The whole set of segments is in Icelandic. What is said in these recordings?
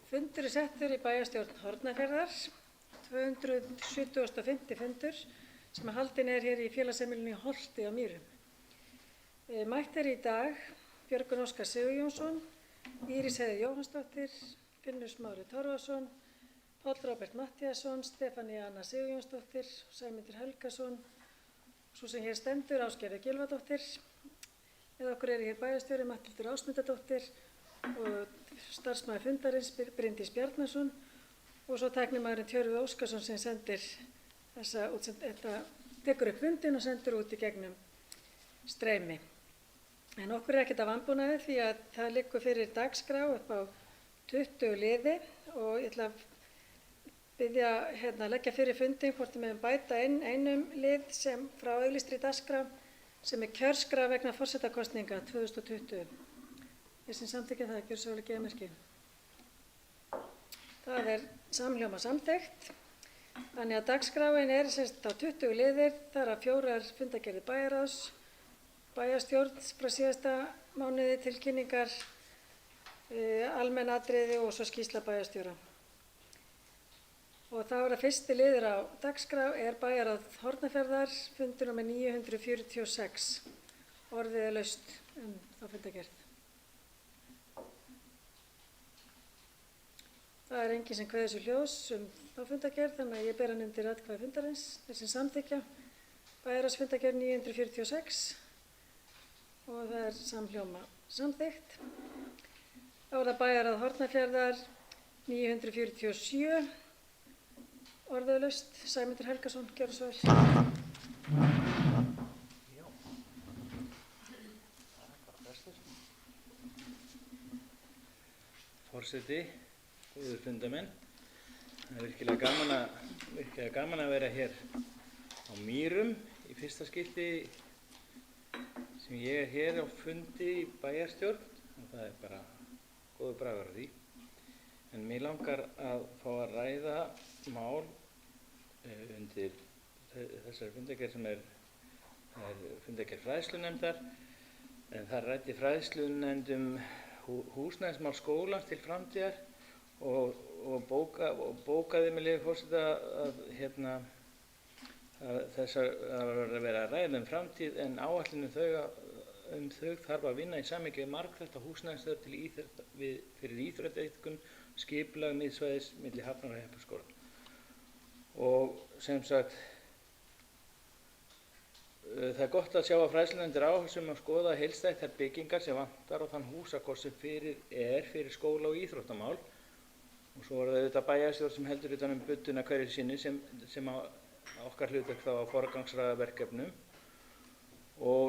Fundur settur í bæjarstjórn Hornafjarðar, 275. fundur sem haldinn hér í félagsheimilinu í Holti á Mýrum. Mætt í dag Björgvin Óskar Sigurjónsson, Íris Heiða Jóhannsdóttir, Finnur Smári Torfason, Páll Róbert Matthíasson, Stefanía Anna Sigurjónsdóttir, Sæmundur Helgason, svo sem hér stendur Ásgerður Gylfadóttir. Með okkur hér bæjarstjóri Matthildur Ásmundardóttir og starfsmaður fundarins Bryndís Bjarnason og svo tæknimaðurinn Tjörfi Óskarsson sem sendir tekur upp fundinn og sendir út í gegnum streymi. En okkur ekkert að vanbúnaði því að það liggur fyrir dagskrá upp á 20 liði og ég ætla að leggja fyrir fundinn hvort við meðum bæta inn einum lið sem frá auglýstri dagskrá sem kjörskrá vegna forsetakosninga 2020. Þeir sem samþykkja það gjörðu svo vel að gefa merki. Það samhljóma samþykkt. Þannig að dagskráin á 20 liðir, þar af 4 fundargerðir bæjarráðs, bæjarstjórn frá síðasta mánuði, tilkynningar, almenn atriði og svo skýrsla bæjarstjóra. Og þá það fyrsti liður á dagskrá bæjarráð Hornafjarðar, fundur númer 946. Orðið laust þá fundargerð. Það enginn sem kveður sér hljós þá fundargerð, þannig að ég ber hann undir atkvæði fundarins. Þeir sem samþykkja bæjarráðsfundargerð 946 og það samhljóma samþykkt. Þá það bæjarráð Hornafjarðar 947. Orðið laust. Sæmundur Helgason, gjörðu svo vel. Forseti, góður fundamenn. Það virkilega gaman að vera hér á Mýrum í fyrsta skipti sem ég hér á fundi í bæjarstjórn og það bara góður bragur á því. En mig langar að fá að ræða mál undir þessari fundargerð sem fundargerð fræðslunefndar, en það ræddi fræðslunefnd húsnæðismál skólans til framtíðar og bókaði með leyfi forseta að þessar að vera að ræða framtíð en áætlun þau þarf að vinna í samhengi við margþætta húsnæðisstöð fyrir íþróttaiðkun, skipulag miðsvæðis milli Hafnar og Heppaskóla. Og sem sagt, það gott að sjá að fræðslunefnd áhersum að skoða heildstætt þær byggingar sem vantar og þann húsakost sem fyrir skóla og íþróttamál. Og svo það auðvitað bæjarstjórn sem heldur utan budduna hverju sinni sem okkar hlutverk þá að forgangsraða verkefnum. Og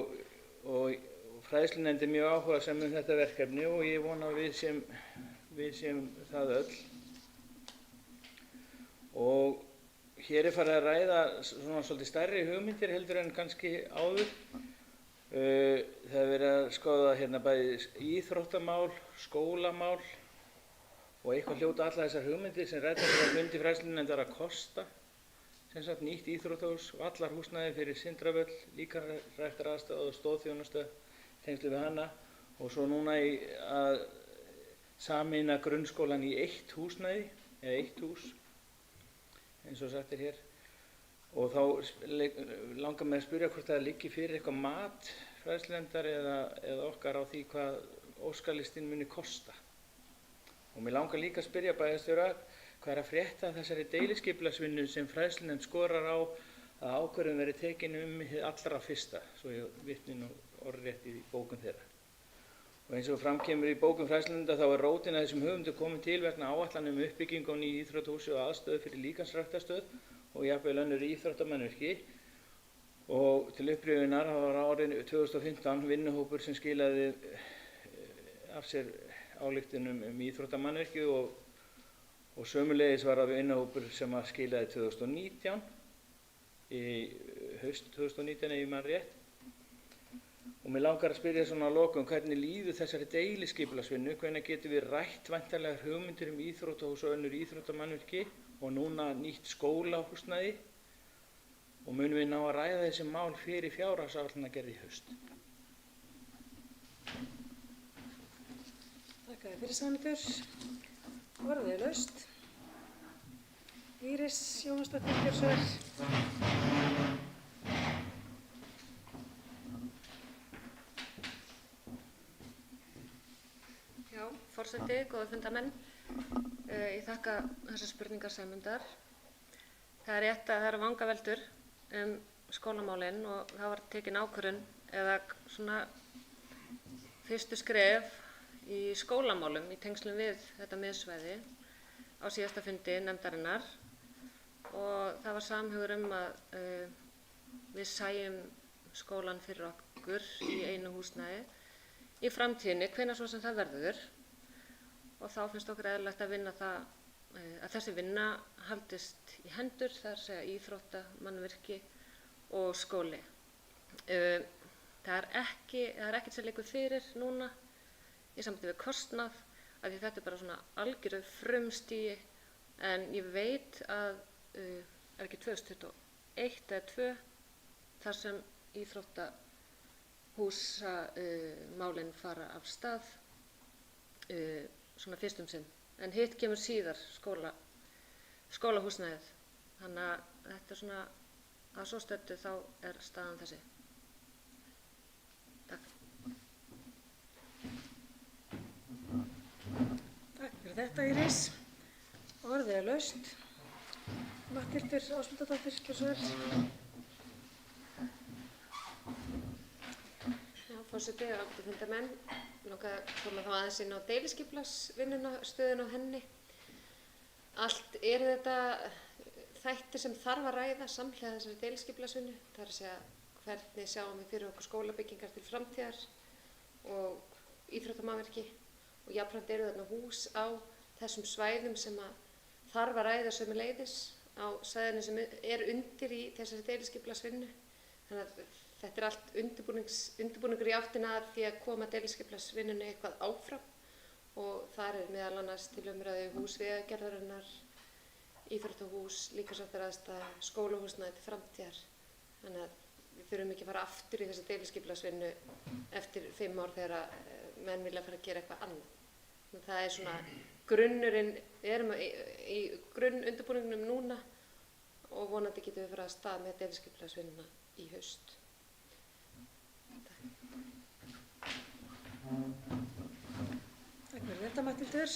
fræðslunefnd mjög áhugasöm þetta verkefni og ég vona að við séum það öll. Og hér farið að ræða svona svolítið stærri hugmyndir heldur en kannski áður. Það verið að skoða bæði íþróttamál, skólamál og eitthvað hljóta alla þessar hugmyndir sem ræddar á fundi fræðslunefndar að kosta. Sem sagt nýtt íþróttahús og allar húsnæði fyrir Sindravöll, líkamsræktaraðstöð og stoðþjónustöð tengslu við hana og svo núna að sameina grunnskólan í eitt húsnæði eða eitt hús eins og sagt hér. Og þá langar mig að spyrja hvort það liggi fyrir eitthvað mat fræðslunefndar eða okkar á því hvað óskalistinn muni kosta. Og mig langar líka að spyrja bæjarstjóra hvað að frétta þessari deiliskipulagsvinnu sem fræðslunefnd skorar á að ákvörðun verði tekin hið allra fyrsta, svo ég vitni nú orðrétt í bókum þeirra. Og eins og framkemur í bókum fræðslunefndar þá rótin að þessum höfundum komin til vegna áætlana uppbyggingu á nýju íþróttahúsi og aðstöðu fyrir líkamsræktarstöð og jafnvel önnur íþróttamannvirki. Og til upprifjunar var árið 2015 vinnuhópur sem skilaði af sér ályktunum íþróttamannvirki og sömuleiðis var það vinnuhópur sem skilaði 2019 í haust 2019 ef ég man rétt. Og mig langar að spyrja svona að lokum hvernig líður þessari deiliskipulagsvinnu, hvernig getum við rætt væntanlegar hugmyndir íþróttahús og önnur íþróttamannvirki og núna nýtt skólahúsnæði og munum við ná að ræða þessi mál fyrir fjárhagsáætlunargerð í haust. Þakka þér fyrir, Sæmundur. Orðið er laust. Íris Jóhannsdóttir, gjörðu svo vel. Já, forseti, góða fundamenn. Ég þakka þessar spurningar Sæmundar. Það er rétt að það eru vangaveltur skólamálin og það var tekin ákvörðun eða svona fyrstu skref í skólamálum í tengslum við þetta miðsvæði á síðasta fundi nefndarinnar og það var samhugur að við sæjum skólan fyrir okkur í einu húsnæði í framtíðinni, hvenær svo sem það verður. Og þá finnst okkur eðlilegt að vinna það, að þessi vinna haldist í hendur, það er að segja íþrótta, mannvirki og skóli. Það er ekkert sem liggur fyrir núna í sambandi við kostnað, af því þetta er bara svona algjöru frumstigi, en ég veit að er ekki 2021 eða 2 þar sem íþróttahúsamálin fara af stað, svona fyrst sinn, en hitt kemur síðar skólahúsnæðið. Þannig að þetta er svona, að svo stöddu þá er staðan þessi. Takk. Takk fyrir þetta, Íris. Orðið er laust. Matthildur Ásmundardóttir, gjörðu svo vel. Já, forseti og ágætu fundarmenn. Mig langaði að koma þá aðeins inn á deiliskipulagsvinnuna, stöðuna á henni. Allt eru þetta þættir sem þarf að ræða samhliða þessari deiliskipulagsvinnu. Það er að segja hvernig sjáum við fyrir okkur skólabyggingar til framtíðar og íþróttamannvirki og jafnframt eru þarna hús á þessum svæðum sem að þarf að ræða sömuleiðis á svæðinu sem er undir í þessari deiliskipulagsvinnu. Þannig að þetta er allt undirbúningur í áttina að því að koma deiliskipulagsvinnunni eitthvað áfram og þar er meðal annars til umræðu hús Vegagerðarinnar, íþróttahús, líkamsræktaraðstaða, skólahúsnæði til framtíðar. Þannig að við þurfum ekki að fara aftur í þessa deiliskipulagsvinnu eftir 5 ár þegar menn vilja fara að gera eitthvað annað. Þannig að það er svona grunnurinn, við erum í grunnundirbúningnum núna og vonandi getum við farið að stað með deiliskipulagsvinnuna í haust. Takk fyrir þetta, Matthildur.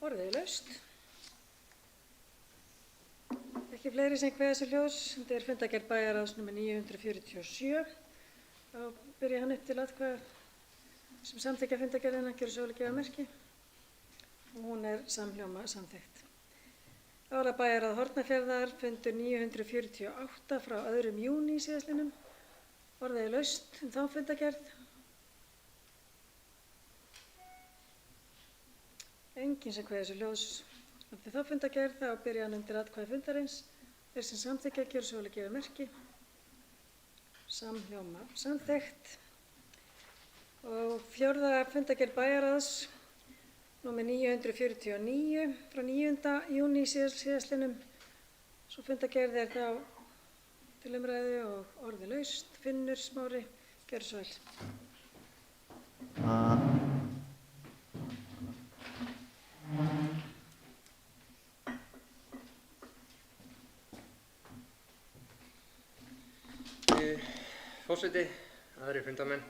Orðið er laust. Ekki fleiri sem kveða sér hljóðs. Þetta er fundargerð bæjarráðs nr. 947. Þá byrja hann upp til atkvæða sem samþykkja fundargerðina, gjörðu svo vel að gefa merki. Og hún er samhljóma samþykkt. Þá er það bæjarráð Hornafjarðar, fundur 948 frá 2. júní síðastliðnum. Orðið er laust þá fundargerð. Enginn sem kveður sér hljóðs eftir þá fundargerð, þá byrja hann undir atkvæði fundarins. Þeir sem samþykkja gjörðu svo vel að gefa merki. Samhljóma samþykkt. Og 4. fundargerð bæjarráðs nr. 949 frá 9. júní síðastliðnum. Svo fundargerð er þá til umræðu og orðið laust. Finnur Smári, gjörðu svo vel. Forseti, aðri fundamenn.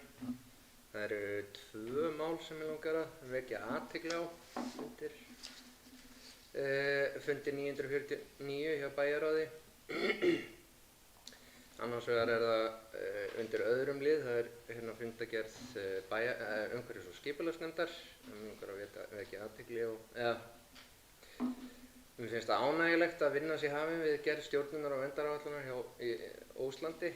Það eru 2 mál sem ég langar að vekja athygli á undir fundi 949 hjá bæjarráði. Annars vegar er það undir öðrum lið, það er hérna fundagerð umhverfis- og skipulagsnefndar. Mér langar að vekja athygli á, mér finnst það ánægjulegt að vinna sé hafin við gerð stjórnunar og verndaráætlunar hjá Óslandi.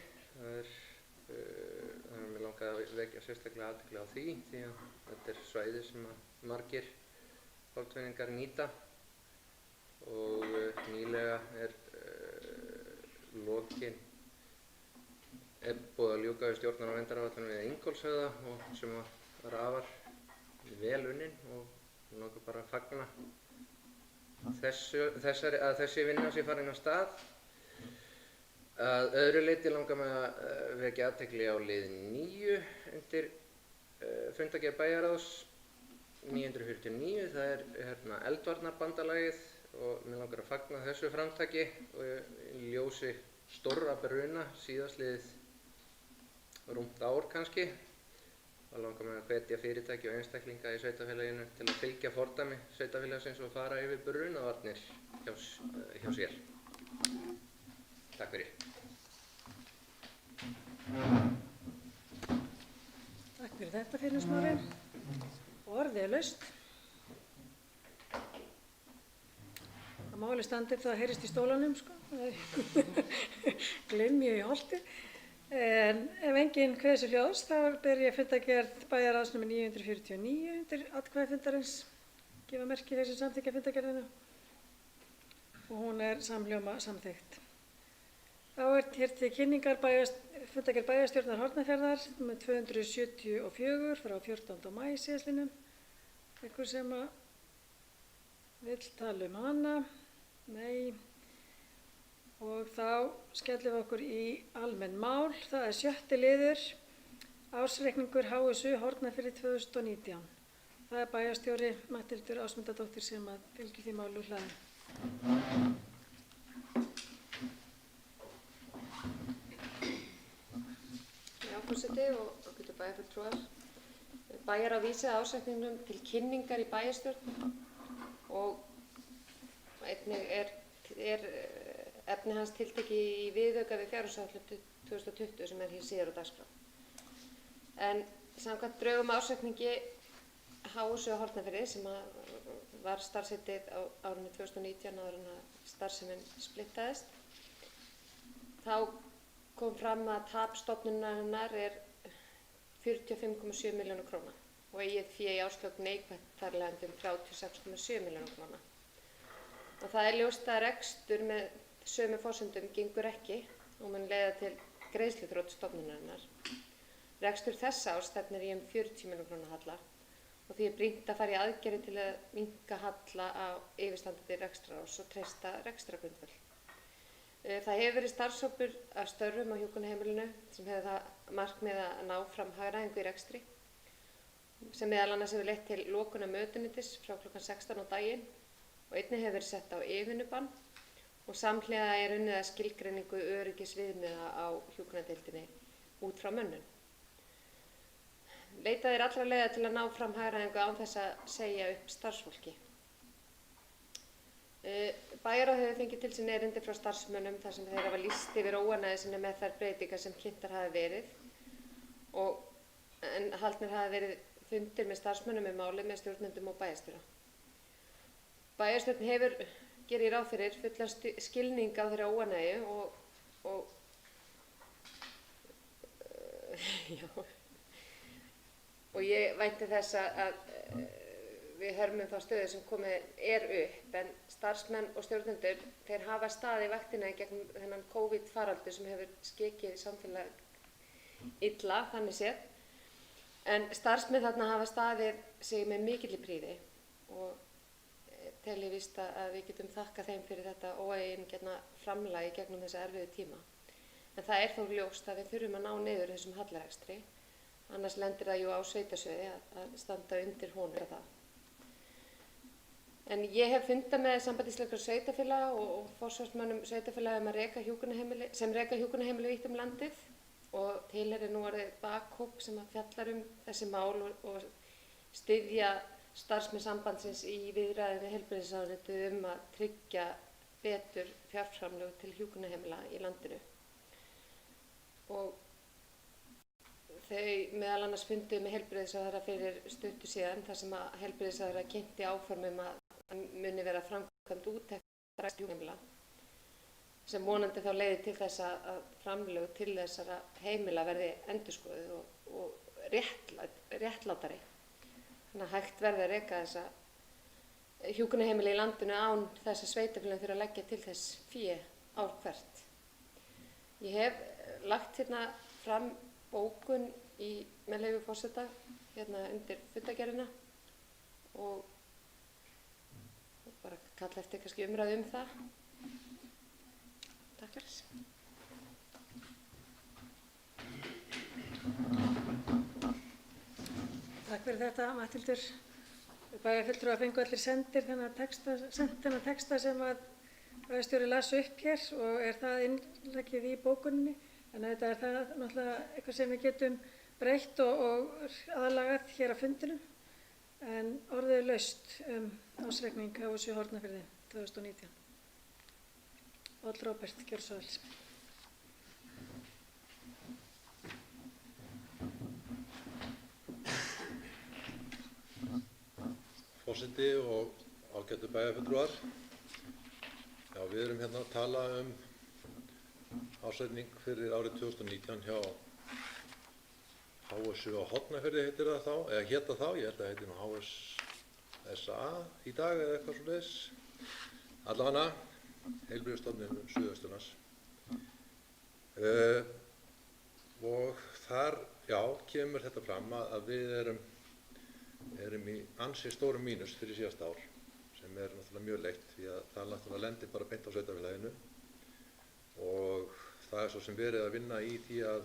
Mér langar að vekja sérstaklega athygli á því að þetta er svæði sem margir fornfirðingar nýta og nýlega er búið að ljúka við stjórnar- og verndaráætlun við Ingólfshöfða og sem var afar vel unnin og mér langar bara að fagna þessi vinna sé farin af stað. Að öðru leyti langar mig að vekja athygli á lið 9 undir fundargerð bæjarráðs. 949, það er eldvarnarbandalagið og mér langar að fagna þessu framtaki og í ljósi stórra bruna síðastliðið rúmt ár kannski. Það langar mig að hvetja fyrirtæki og einstaklinga í sveitarfélaginu til að fylgja fordæmi sveitarfélagsins og fara yfir brunavarnir hjá sér. Takk fyrir. Takk fyrir þetta, Finnur Smári. Orðið er laust. Það má alveg standa upp það heyrist í stólanum, sko. Glimmi í holti. En ef enginn kveður sér hljóðs, þá ber ég fundargerð bæjarráðs nr. 949 undir atkvæði fundarins. Gefa merki þeir sem samþykkja fundargerðina. Og hún er samhljóma samþykkt. Þá er hér til kynningar fundargerð bæjarstjórnar Hornafjarðar nr. 274 frá 14. maí síðastliðnum. Einhver sem vill tala um hana? Nei. Og þá skellum við okkur í almenn mál. Það er 7. liður, ársreikningur HSU Hornafirði 2019. Það er bæjarstjóri Matthildur Ásmundardóttir sem fylgir því máli úr hlaði. Já, forseti og ágætu bæjarfulltrúar. Bæjar á vísað ársreikningnum til kynningar í bæjarstjórn og einnig er efni hans tiltekið í viðauka við fjárhagsáætlun 2020 sem er hér síðar á dagskrá. En samkvæmt drögum ársreikningi HSU Hornafirði sem var starfsheitið á árinu 2019 áður en að starfsemin splittaðist, þá kom fram að tap stofnunarinnar er 45,7 milljónir króna og eigið fé í árslok neikvætt þarlegandi 36,7 milljónir króna. Og það er ljóst að rekstur með sömu forsendum gengur ekki og mun leiða til greiðsluþrots stofnunarinnar. Rekstur þessa árs stefnir í 40 milljóna króna halla og því er brýnt að fara í aðgerðir til að minnka halla á yfirstandandi rekstrarárs og treysta rekstrargrundvöll. Það hefur verið starfshópur að störfum á hjúkrunarheimilinu sem hefur það markmið að ná fram hagræðingu í rekstri sem meðal annars hefur leitt til lokunar mötuneyti frá klukkan 16 á daginn og einnig hefur verið sett á yfirvinnubann og samhliða er unnið að skilgreiningu öryggisviðmiða á hjúkrunardeildinni út frá mönnun. Leitað er allra leiða til að ná fram hagræðingu án þess að segja upp starfsfólki. Bæjarráð hefur fengið til sín erindi frá starfsmönnum þar sem þeir hafa lýst yfir óánægju sinni með þær breytingar sem kynntar hafa verið en haldnir hafa verið fundir með starfsmönnum málið með stjórnendum og bæjarstjóra. Bæjarstjórn hefur, gerir ráð fyrir, fullan skilning á þeirra óánægju og ég vænti þess að við hörmum þá stöðu sem komið er upp, en starfsmenn og stjórnendur, þeir hafa staðið vaktina í gegnum þennan COVID-faraldur sem hefur skekið samfélag illa, þannig séð. En starfsmenn þarna hafa staðið sig með mikilli prýði og tel ég víst að við getum þakkað þeim fyrir þetta óeigingjarna framlag í gegnum þessa erfiðu tíma. En það er þó ljóst að við þurfum að ná niður þessum hallarekstri, annars lendir það jú á sveitasviði að standa undir honum það. En ég hef fundað með Sambandi íslenskra sveitarfélaga og forsvarsmönnum sveitarfélaga að reka hjúkrunarheimili vítt landið og tilheyrir nú orðið bakhóp sem fjallar þessi mál og styðja starfsmenn sambandsins í viðræðum við heilbrigðisráðuneytið að tryggja betur fjárframlög til hjúkrunarheimila í landinu. Og þau meðal annars funduðu með heilbrigðisráðherra fyrir stuttu síðan þar sem að heilbrigðisráðherra kynnti áformum að muni vera framkvæmd úttekt á hjúkrunarheimila sem vonandi þá leiði til þess að framlög til þessara heimila verði endurskoðuð og réttlátari. Þannig að hægt verði að reka þessa hjúkrunarheimili í landinu án þess að sveitarfélögin þurfa að leggja til þess fé ár hvert. Ég hef lagt hérna fram bókun með leyfi forseta hérna undir fundargerðina og bara kalla eftir kannski umræðu það. Takk fyrir. Takk fyrir þetta, Matthildur. Bæjarfulltrúar fengu allir sent þennan texta sem að bæjarstjóri las upp hér og er það innleggið í bókuninni. En þetta er það náttúrulega eitthvað sem við getum breytt og aðlagað hér á fundinum. En orðið er laust ársreikning HSÍ Hornafirði 2019. Páll Róbert, gjörðu svo vel. Forseti og ágætu bæjarfulltrúar. Já, við erum hérna að tala ársreikning fyrir árið 2019 hjá HSÍ á Hornafirði heitir það þá, eða hétt það þá, ég held að heitir nú HSA í dag eða eitthvað svoleiðis. Allavega, Heilbrigðisstofnun Suðausturlands. Og þar, já, kemur þetta fram að við erum í ansi stórum mínus fyrir síðasta ár, sem er náttúrulega mjög leitt því að það náttúrulega lendir bara beint á sveitarfélaginu og það er svo sem verið að vinna í því að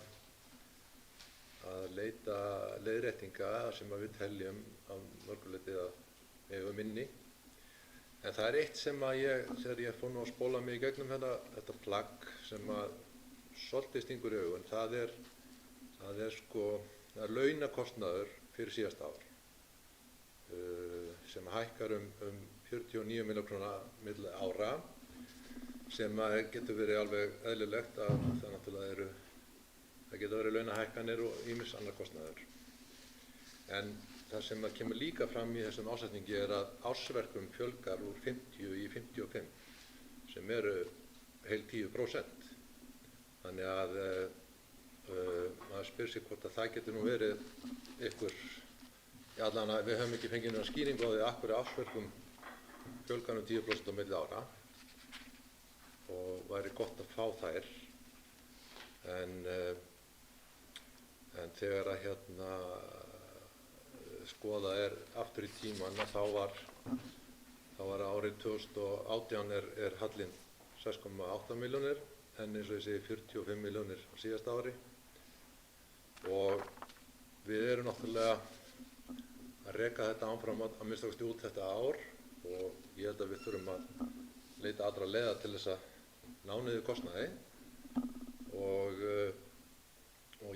leita leiðréttinga sem að við teljum að mörgu leyti að eiga minni. En það er eitt sem að þegar ég fór nú að spóla mig í gegnum þetta plagg sem að svolítið stingur í augun, það er launakostnaður fyrir síðasta ár sem hækkar 49 milljónir króna milli ára sem getur verið alveg eðlilegt að það náttúrulega það geta verið launahækkanir og ýmis annar kostnaður. En það sem kemur líka fram í þessum ásetningi er að ársverkum fjölgar úr 50 í 55 sem eru heil 10%. Þannig að maður spyr sig hvort að það getur nú verið ykkur, allan að við höfum ekki fengið neina skýringu á því af hverju ársverkum fjölgar 10% á milli ára og væri gott að fá þær. En þegar að skoða er aftur í tíman þá var árið 2018 er hallinn 6,8 milljónir en eins og ég segi 45 milljónir á síðasta ári og við erum náttúrulega að reka þetta áfram að minnsta kosti út þetta ár og ég held að við þurfum að leita allra leiða til þess að ná niður kostnaði og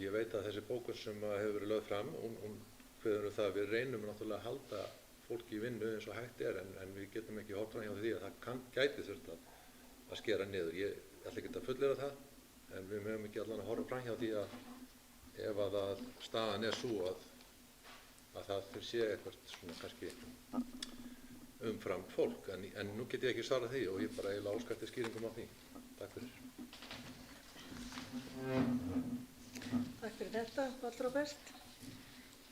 ég veit að þessi bókun sem hefur verið lögð fram, hún kveður það að við reynum náttúrulega að halda fólki í vinnu eins og hægt er en við getum ekki horft fram hjá því að það gæti þurft að skera niður. Ég ætla ekki að fullyrða það en við mögum ekki allan að horfa fram hjá því að ef að staðan er svo að það sé eitthvað svona kannski umfram fólk en nú get ég ekki svarað því og ég bara eiginlega óska eftir skýringum á því. Takk fyrir. Takk fyrir þetta, Páll Róbert.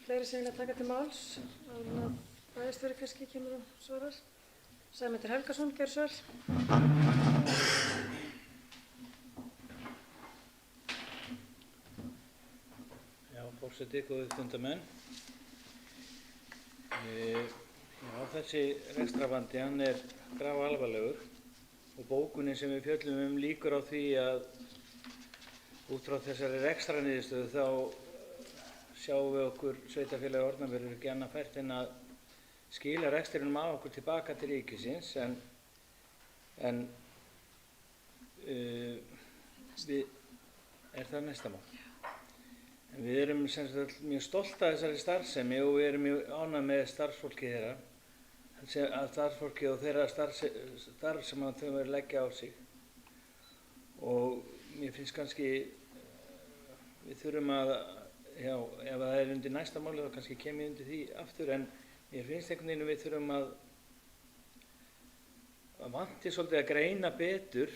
Fleiri sem vilja taka til máls, áður en að bæjarstjóri kannski kemur og svarar. Sæmundur Helgason, gjörðu svo vel. Já, forseti, góðir fundarmenn. Já, þessi rekstrarvandi, hann er grafalvarlegur og bókunin sem við fjöllum líkur á því að út frá þessari rekstrarniðurstöðu þá sjáum við okkur sveitarfélagi Hornafjörður ekki annað fært en að skila rekstrinum af okkur tilbaka til ríkisins en er það næsta mál. En við erum mjög stolt af þessari starfsemi og við erum mjög ánægð með starfsfólkið þeirra, starfsfólkið og þeirra starf sem þau verður að leggja á sig. Og mér finnst kannski, við þurfum já, ef það er undir næsta máli þá kannski kem ég undir því aftur, en mér finnst einhvern veginn við þurfum að vanti svolítið að greina betur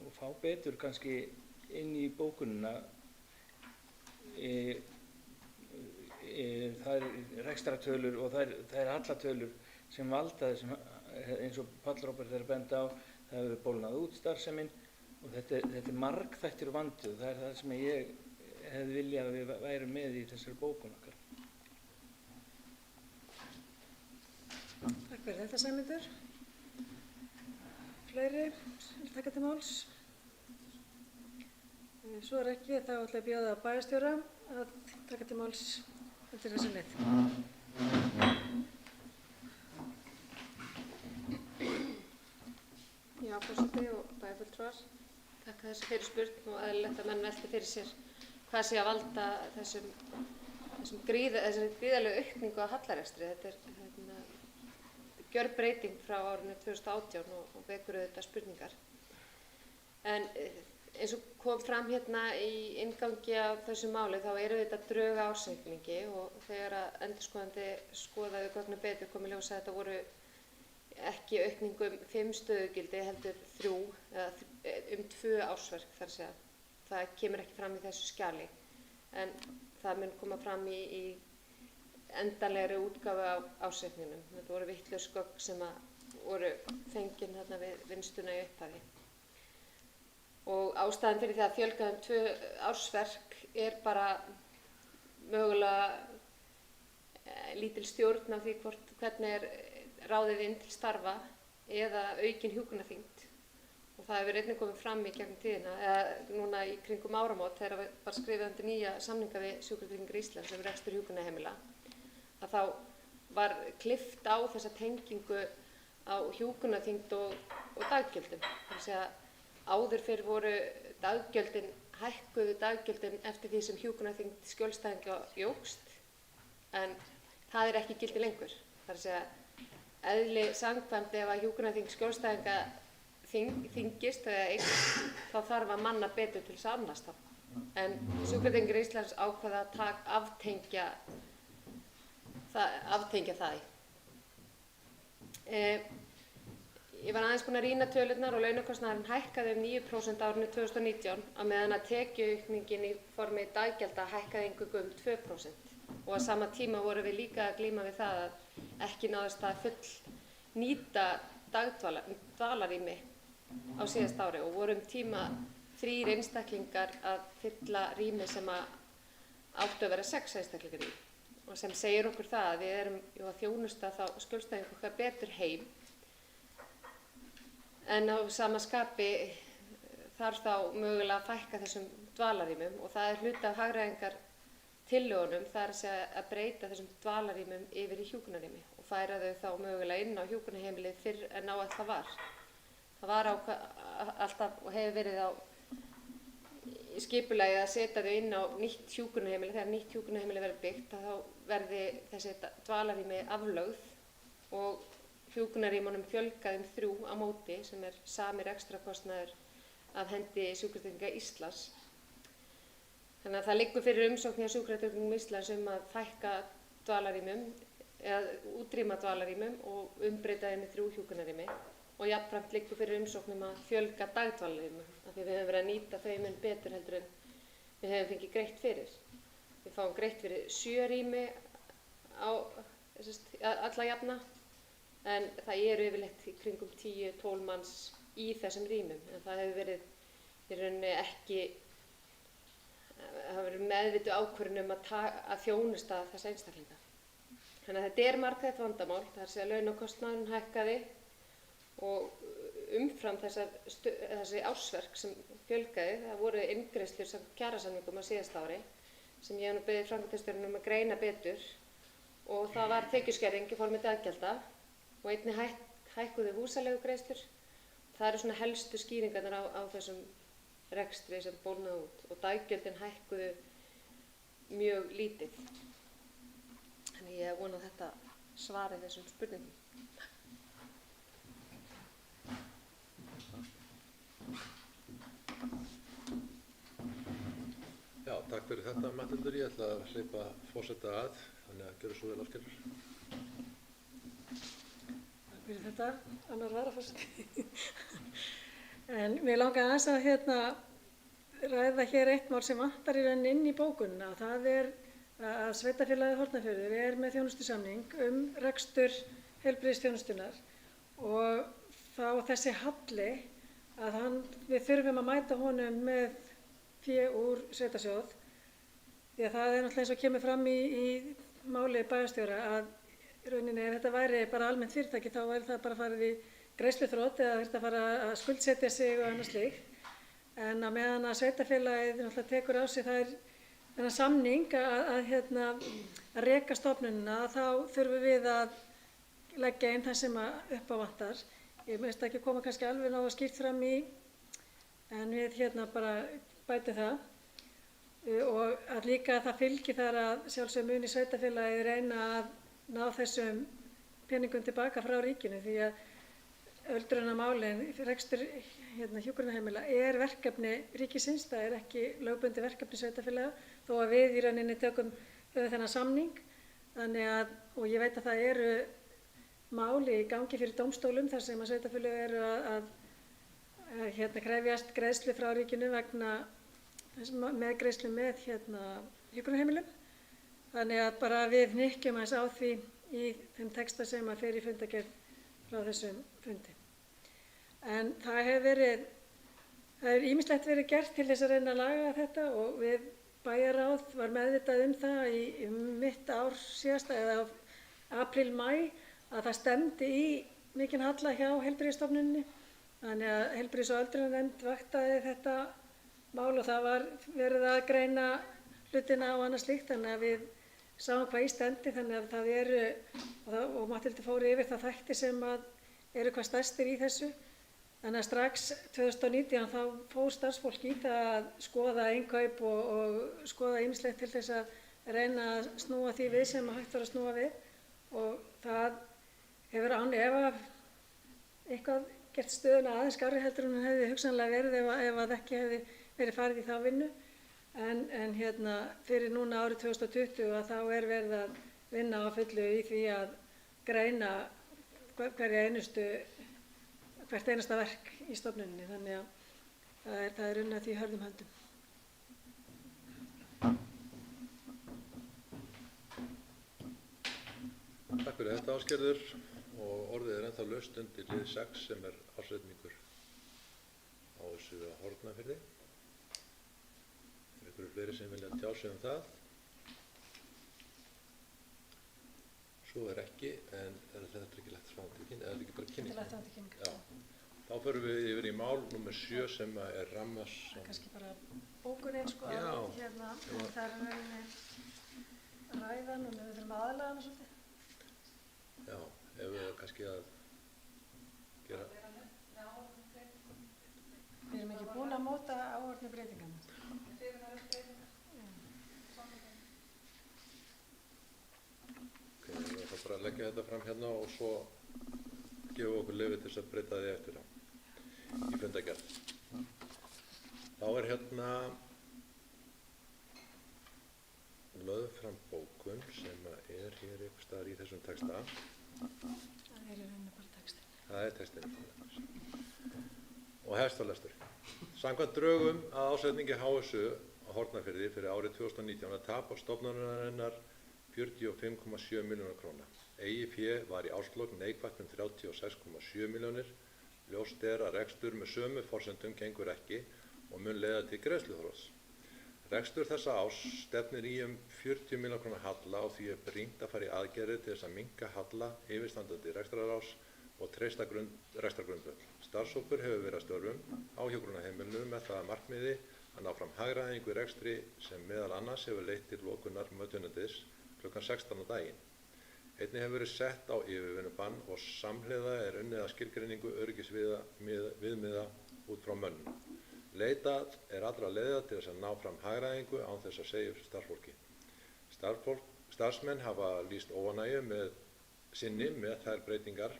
og fá betur kannski inn í bókunina það er rekstratölur og það er allatölur sem valda þessum, eins og Páll Róbert er að benda á, það hefur bólnað út starfsemin og þetta er margþættur vandi og það er það sem ég hefði viljað að við værum með í þessari bókun okkar. Takk fyrir þetta, Sæmundur. Fleiri vil taka til máls? Svo er ekki, þá ætla ég að bjóða bæjarstjóra að taka til máls eftir þessi leið. Já, forseti og bæjarfulltrúar. Takk þessi fyrirspurn og eðlilegt að menn velti fyrir sér hvað sé að valda þessari gríðarlegu aukningu á hallarekstri. Þetta er gjörbreyting frá árinu 2018 og vekur auðvitað spurningar. En eins og kom fram hérna í inngangi af þessu máli þá eru þetta drög ársreikningi og þegar að endurskoðandi skoðaði gögnin betur kom í ljós að þetta voru ekki aukning 5 stöðugildi heldur 3 eða 2 ársverk þar að segja. Það kemur ekki fram í þessu skjali en það mun koma fram í endanlegri útgáfu af ársreikningnum. Þetta voru vitlaus gögn sem voru fengin þarna við vinnsluna í upphafi. Og ástæðan fyrir það að fjölga 2 ársverk er bara mögulega lítil stjórn á því hvernig er ráðið inn til starfa eða aukin hjúkrunarþyngd. Og það hefur einnig komið fram í gegnum tíðina, eða núna í kringum áramót þegar var skrifað undir nýja samninga við Sjúkratryggingar Íslands um rekstur hjúkrunarheimila, að þá var klippt á þessa tengingu á hjúkrunarþyngd og daggjöldum. Það er að segja áður fyrr voru hækkuðu daggjöldin eftir því sem hjúkrunarþyngd skjólstæðinga jókst, en það er ekki gildi lengur. Það er að segja eðli samkvæmt ef að hjúkrunarþyngd skjólstæðinga þyngist eða eykst, þá þarf að manna betur til þess að annast það. En Sjúkratryggingar Íslands ákvaða að aftengja það. Ég var aðeins búin að rýna tölurnar og launakostnaðurinn hækkaði 9% árinu 2019 á meðan að tekjuaukningin í formi daggjalda hækkaði eingöngu 2%. Og á sama tíma vorum við líka að glíma við það að ekki náðist að fullnýta dagdvalarrými á síðasta ári og voru tíma 3 einstaklingar að fylla rými sem áttu að vera 6 einstaklingar í. Og sem segir okkur það að við erum að þjónusta þá skjólstæðinga okkar betur heim. En á sama skapi þarf þá mögulega að fækka þessum dvalarrýmum og það er hluti af hagræðingartillögunum, það er að segja að breyta þessum dvalarrýmum yfir í hjúkrunarrými og færa þau þá mögulega inn á hjúkrunarheimilið fyrr en áætlað var. Það var alltaf og hefur verið á skipulagi að setja þau inn á nýtt hjúkrunarheimili. Þegar nýtt hjúkrunarheimili verður byggt þá verði þessi dvalarrými aflögð og hjúkrunarrýmunum fjölgað 3 á móti sem er sami rekstrarkostnaður af hendi Sjúkratrygginga Íslands. Þannig að það liggur fyrir umsókn hjá Sjúkratryggingum Íslands að fækka dvalarrýmum eða útrýma dvalarrýmum og umbreyta þeim í 3 hjúkrunarrými og jafnframt liggur fyrir umsóknum að fjölga dagdvalarrýmum af því við höfum verið að nýta þau mun betur heldur en við höfum fengið greitt fyrir. Við fáum greitt fyrir 7 rými á alla jafna en það eru yfirleitt í kringum 10-12 manns í þessum rýmum en það hefur verið í rauninni ekki það hefur verið meðvituð ákvörðun að þjónusta þessa einstaklinga. Þannig að þetta er margþætt vandamál, það er að segja launakostnaðurinn hækkaði og umfram þessi ársverk sem fjölgaði, það voru inngreiðslur sem kjarasamningum á síðasta ári sem ég hef nú beðið framkvæmdastjórann að greina betur og það var tekjuskerðing í formi daggjalda og einnig hækkuðu húsaleigugreiðslur. Það eru svona helstu skýringarnar á þessum rekstri sem bólnaði út og daggjöldin hækkuðu mjög lítið. Þannig ég vona að þetta svari þessum spurningum. Já, takk fyrir þetta, Matthildur. Ég ætla að hleypa forseta að, þannig að gjöra svo vel, Ásgerður. Takk fyrir þetta, annar varaforseti. En mér langar aðeins að ræða hér eitt mál sem vantar í rauninni inn í bókunina. Það er að Sveitarfélagið Hornafjörður er með þjónustusamning rekstur heilbrigðisþjónustunnar og þá þessi halli að við þurfum að mæta honum með fé úr sveitarsjóð því að það er náttúrulega eins og kemur fram í máli bæjarstjóra að í rauninni ef þetta væri bara almennt fyrirtæki þá væri það bara farið í greiðsluþrot eða þurfti að fara að skuldsetja sig og annað slíkt en á meðan að sveitafélagið náttúrulega tekur á sig þennan samning að reka stofnunina þá þurfum við að leggja inn það sem upp á vantar ég veist ekki koma kannski alveg nógu skýrt fram í, en við bara bætum það. Og að líka það fylgir þar að sjálfsögðu muni sveitarfélagið reyna að ná þessum peningum tilbaka frá ríkinu, því að öldrunarmálin, rekstur hjúkrunarheimila er verkefni ríkisins, það er ekki lögbundið verkefni sveitarfélaga, þó að við í rauninni höfum þennan samning. Þannig að, og ég veit að það eru máli í gangi fyrir dómstólum þar sem að sveitarfélög eru að krefjast greiðslu frá ríkinu vegna meðgreiðslu með hjúkrunarheimilum. Þannig að bara við hnykkjum aðeins á því í þeim texta sem að fer í fundargerð frá þessum fundi. En það hefur ýmislegt verið gert til þess að reyna að laga þetta og við bæjarráð var meðvitað það í mitt ár síðasta eða apríl-maí að það stefndi í mikinn halla hjá heilbrigðisstofnuninni. Þannig að heilbrigðis- og öldrunarnefnd vaktaði þetta mál og það var verið að greina hlutina og annað slíkt, þannig að við sáum hvað í stendi. Þannig að það eru, og Matthildur fór yfir það þætti sem að eru hvað stærstir í þessu. Þannig að strax 2019 þá fór starfsfólk í það að skoða innkaup og skoða ýmislegt til þess að reyna að snúa því við sem hægt var að snúa við. Og það hefur án efa eitthvað gert stöðuna aðeins skárri heldur en hún hefði hugsanlega verið ef að ekki hefði verið farið í þá vinnu. En fyrir núna árið 2020 að þá er verið að vinna á fullu í því að greina hvert einasta verk í stofnuninni. Þannig að það er unnið því hörðum höndum. Takk fyrir þetta, Ásgerður, og orðið er ennþá laust undir lið 6 sem er ársreikningur á þessu að Hornafirði. Er einhverju fleiri sem vilja tjá sig það? Svo er ekki, en er þetta ekki lagt fram til kynningar, eða ekki bara kynningar? Þetta er lagt fram til kynningar. Já. Þá förum við yfir í mál nr. 7 sem er rammas. Kannski bara bókunin, sko, það er rauninni ræðan og við þurfum að aðlaga hana svolítið. Já, ef við kannski að gera. Við erum ekki búin að móta áhorfni breytingarna. Ok, við ætlum bara að leggja þetta fram hérna og svo gefa okkur leyfi til þess að breyta því eftir á í fundargerð. Þá er lögð fram bókun sem er hér einhvers staðar í þessum texta. Það er í rauninni bara textin. Það er textin. Og hefst á lestur. Samkvæmt drögum að ásetningi HSU á Hornafirði fyrir árið 2019 að tap á stofnunarinnar 45,7 milljónar króna. Eigið fé var í árslok neikvætt 36,7 milljónir. Ljóst er að rekstur með sömu forsendum gengur ekki og mun leiða til greiðsluþrots. Rekstur þessa árs stefnir í 40 milljóna króna halla og því er brýnt að fara í aðgerðir til þess að minnka halla yfirstandandi rekstrarárs og treysta rekstrargrundvöll. Starfshópur hefur verið að störfum á hjúkrunarheimilinu með það að markmiði að ná fram hagræðingu í rekstri sem meðal annars hefur leitt til lokunar mötunendis kl. 16 á daginn. Einnig hefur verið sett á yfirvinnubann og samhliða er unnið að skilgreiningu öryggisviðmiða út frá mönnum. Leitað er allra leiða til þess að ná fram hagræðingu án þess að segja upp starfsfólki. Starfsmenn hafa lýst óánægju með þær breytingar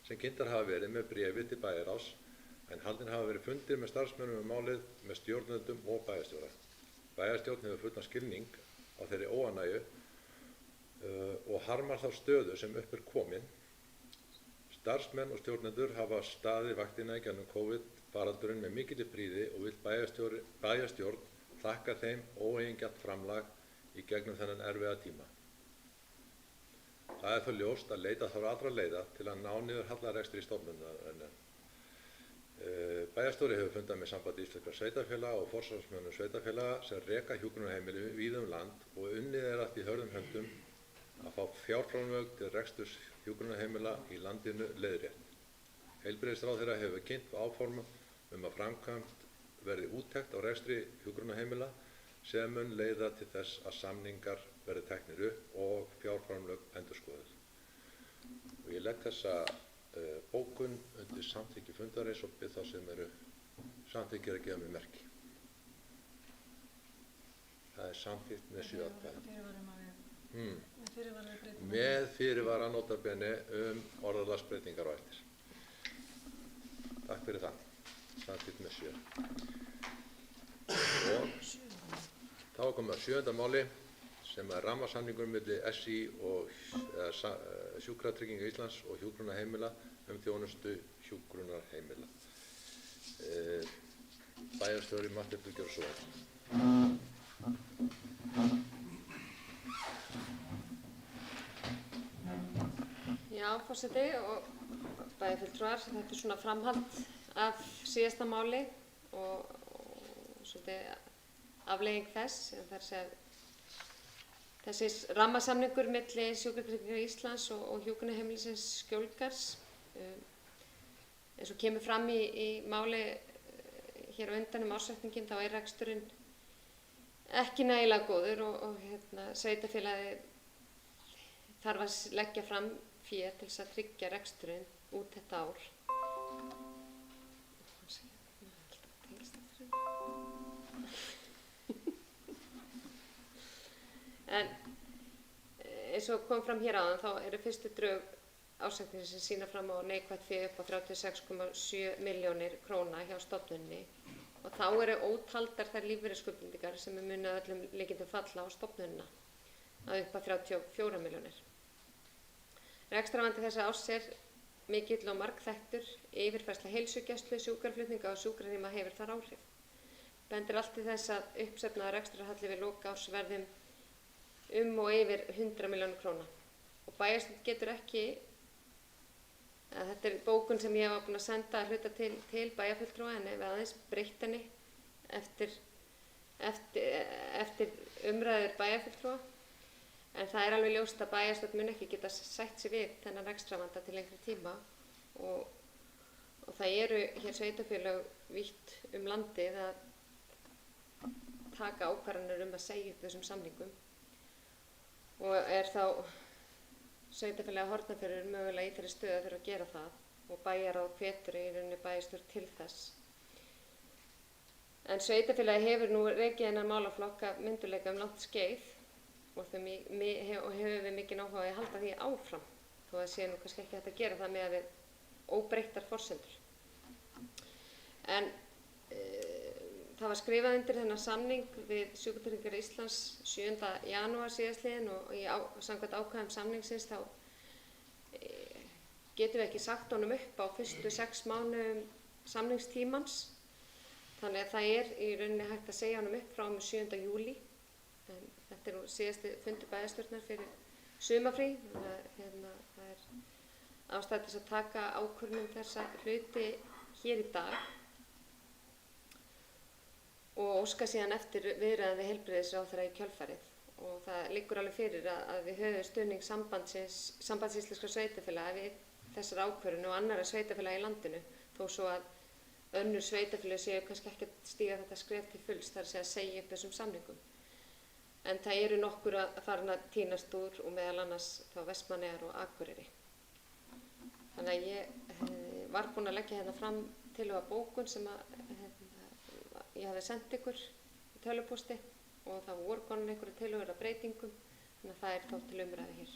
sem kynntar hafa verið með bréfi til bæjarráðs, en haldin hafa verið fundir með starfsmönnum málið með stjórnendum og bæjarstjóra. Bæjarstjórn hefur fullan skilning á þeirri óánægju og harmar þá stöðu sem upp er komin. Starfsmenn og stjórnendur hafa staðið vaktina í gegnum COVID-faraldurinn með mikilli prýði og vill bæjarstjórn þakka þeim óeigingjarnt framlag í gegnum þennan erfiða tíma. Það er þó ljóst að leita þarf allra leiða til að ná niður hallarekstri í stofnunarinnar. Bæjarstjóri hefur fundað með Sambandi íslenskra sveitarfélaga og forsvarsmönnum sveitarfélaga sem reka hjúkrunarheimili víða land og unnið er að því hörðum höndum að fá fjárframlög til reksturs hjúkrunarheimila í landinu leiðrétt. Heilbrigðisráðherra hefur kynnt áform að framkvæmt verði úttekt á rekstri hjúkrunarheimila sem mun leiða til þess að samningar verði teknir upp og fjárframlög endurskoðuð. Og ég legg þessa bókun undir samþykki fundarins og bið þá sem eru samþykkir að gefa mér merki. Það er samþykkt með 7 atkvæðum. Með fyrirvara nota bene orðalagsbreytingar á eftir. Takk fyrir það. Samþykkt með 7. Og þá er komið að 7. máli sem er rammasamningur milli SÍ og Sjúkratrygginga Íslands og hjúkrunarheimila þjónustu hjúkrunarheimila. Bæjarstjóri Matti, þú gjörðu svo vel. Já, forseti og bæjarfulltrúar, þetta er svona framhald af síðasta máli og svolítið afleiðing þess, en það er að segja þessi rammasamningur milli Sjúkratrygginga Íslands og hjúkrunarheimilisins Skjólgarðs. Eins og kemur fram í máli hér á undan ársreikninginn, þá er reksturinn ekki nægilega góður og sveitarfélagið þarf að leggja fram fé til þess að tryggja reksturinn út þetta ár. En eins og kom fram hér áðan þá eru fyrstu drög ársreikningsins sem sýna fram á neikvætt fé upp á 36,7 milljónir króna hjá stofnuninni og þá eru ótaldar þær lífeyrisskuldbindingar sem munu að öllum líkindum falla á stofnunina að upp á 34 milljónir. Rekstrarvandi þessa árs er mikill og margþættur, yfirfærsla heilsugæslu, sjúkraflutninga og sjúkrarýma hefur þar áhrif. Bendir allt til þess að uppsafnaður rekstrarhalli við lok árs verði og yfir 100 milljónir króna. Og bæjarstjórn getur ekki, þetta er bókun sem ég var búin að senda að hluta til bæjarfulltrúa en við aðeins breytt henni eftir umræður bæjarfulltrúa. En það er alveg ljóst að bæjarstjórn mun ekki geta sætt sig við þennan rekstrarvanda til lengri tíma og það eru hér sveitarfélög vítt landið að taka ákvarðanir að segja upp þessum samningum og er þá sveitarfélagið Hornafjörður mögulega í þeirri stöðu að þurfa að gera það og bæjarráð hvetur í rauninni bæjarstjórn til þess. En sveitarfélagið hefur nú rekið þennan málaflokka myndugleika langt skeið og hefur við mikinn áhuga að halda því áfram þó að sé nú kannski ekki hægt að gera það með að við óbreyttar forsendur. En það var skrifað undir þennan samning við Sjúkratryggingar Íslands 7. janúar síðastliðinn og samkvæmt ákvæðum samningsins þá getum við ekki sagt honum upp á fyrstu 6 mánuðum samningstímans. Þannig að það er í rauninni hægt að segja honum upp frá og með 7. júlí. En þetta er nú síðasti fundur bæjarstjórnar fyrir sumarfrí, þannig að það er ástæða til að taka ákvörðun þessa hluti hér í dag og óska síðan eftir viðræðum við heilbrigðisráðherra í kjölfarið. Og það liggur alveg fyrir að við höfum stuðning Sambands íslenskra sveitarfélaga við þessar ákvörðun og annarra sveitarfélaga í landinu, þó svo að önnur sveitarfélög séu kannski ekki að stíga þetta skref til fulls, það er að segja upp þessum samningum. En það eru nokkur að farin að tínast úr og meðal annars þá Vestmannaeyjar og Akureyri. Þannig að ég var búin að leggja hérna fram tillögu bókun sem ég hafði sendt ykkur í tölvupósti og það voru komin einhverjar tillögur að breytingum, þannig að það er þá til umræðu hér.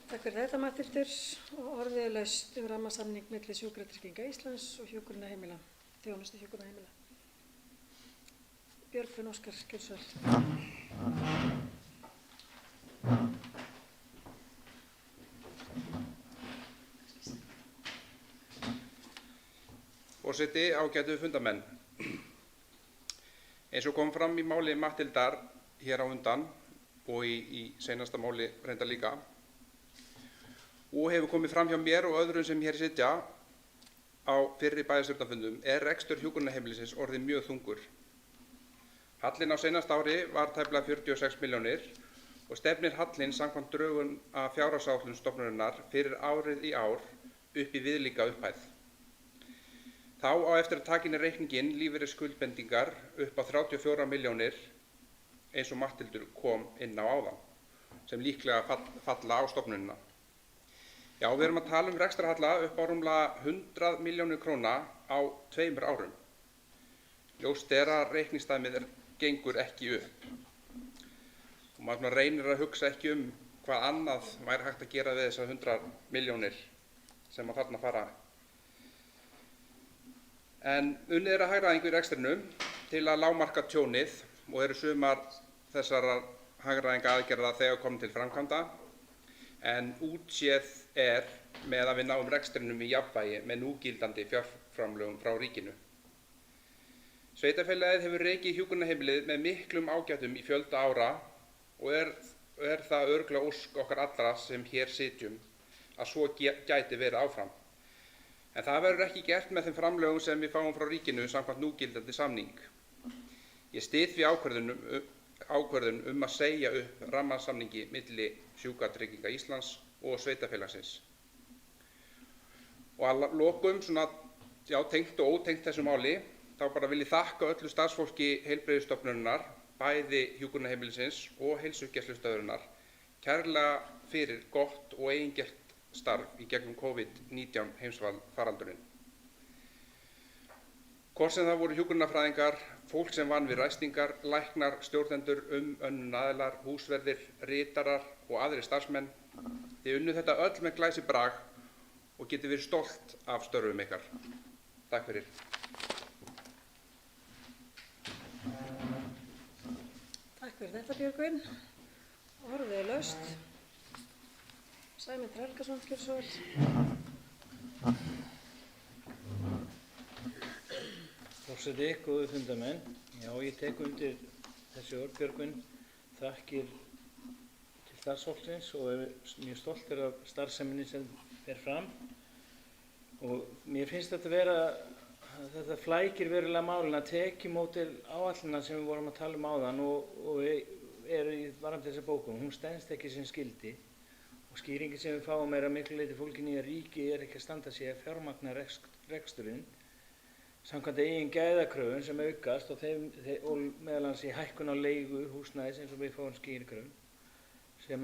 Takk fyrir þetta, Matthildur. Og orðið er laust rammasamning milli Sjúkratrygginga Íslands og hjúkrunarheimila, þjónustu hjúkrunarheimila. Björgvin Óskar, gjörðu svo vel. Forseti, ágætu fundarmenn. Eins og kom fram í máli Matthildar hér á undan og í seinasta máli reyndar líka og hefur komið fram hjá mér og öðrum sem hér sitja á fyrri bæjarstjórnarfundum er rekstur hjúkrunarheimilisins orðinn mjög þungur. Hallinn á seinasta ári var tæplega 46 milljónir og stefnir hallinn samkvæmt drögum af fjárhagsáætlun stofnunarinnar fyrir árið í ár upp í viðlíka upphæð. Þá á eftir að taka inn í reikninginn lífeyrisskuldbindingar upp á 34 milljónir eins og Matthildur kom inn á áðan, sem líklega falla á stofnunina. Já, við erum að tala um rekstrarhalla upp á rúmlega 100 milljónir króna á 2 árum. Ljóst að reikningsdæmið gengur ekki upp. Og maður reynir að hugsa ekki hvað annað væri hægt að gera við þessar 100 milljónir sem að þarna fara. En unnið að hagræðingu í rekstrinum til að lágmarka tjónið og eru sumar þessara hagræðinga aðgerða þegar komin til framkvæmda, en útséð með að við náum rekstrinum í jafnvægi með núgildandi fjárframlögum frá ríkinu. Sveitarfélagið hefur rekið hjúkrunarheimilið með miklum ágætum í fjölda ára og er það örugglega ósk okkar allra sem hér sitjum að svo gæti verið áfram. En það verður ekki gert með þeim framlögum sem við fáum frá ríkinu samkvæmt núgildandi samning. Ég styð því ákvörðun að segja upp rammasamningi milli Sjúkratrygginga Íslands og sveitarfélagsins. Og að lokum, tengt og ótengt þessu máli, þá bara vil ég þakka öllu starfsfólki heilbrigðisstofnunarinnar, bæði hjúkrunarheimilisins og heilsugæslustöðvarinnar, kærlega fyrir gott og eigingjarnt starf í gegnum COVID-19 heimsfaraldurinn. Hvort sem það voru hjúkrunarfræðingar, fólk sem vann við ræstingar, læknar, stjórnendur, önnunaraðilar, húsverðir, ritarar og aðrir starfsmenn, þið unnuð þetta öll með glæsibrag og getið verið stolt af störfum ykkar. Takk fyrir. Takk fyrir þetta, Björgvin. Orðið er laust. Sæmundur Helgason, gjörðu svo vel. Forseti, góðu fundarmenn. Já, ég tek undir þessi orð, Björgvin. Þakkir til starfsfólksins og er mjög stoltur af starfseminni sem fer fram. Og mér finnst þetta flækir verulega málin að tekjumódel áætlana sem við vorum að tala um áðan og eru varðandi þessa bókum. Hún stenst ekki sem skyldi og skýringin sem við fáum að miklu leyti fólgin í að ríki ekki að standa sig að fjármagna reksturinn samkvæmt eigin gæðakröfum sem aukast og meðal annars í hækkun á leigu húsnæðis eins og við fáum skýringarum sem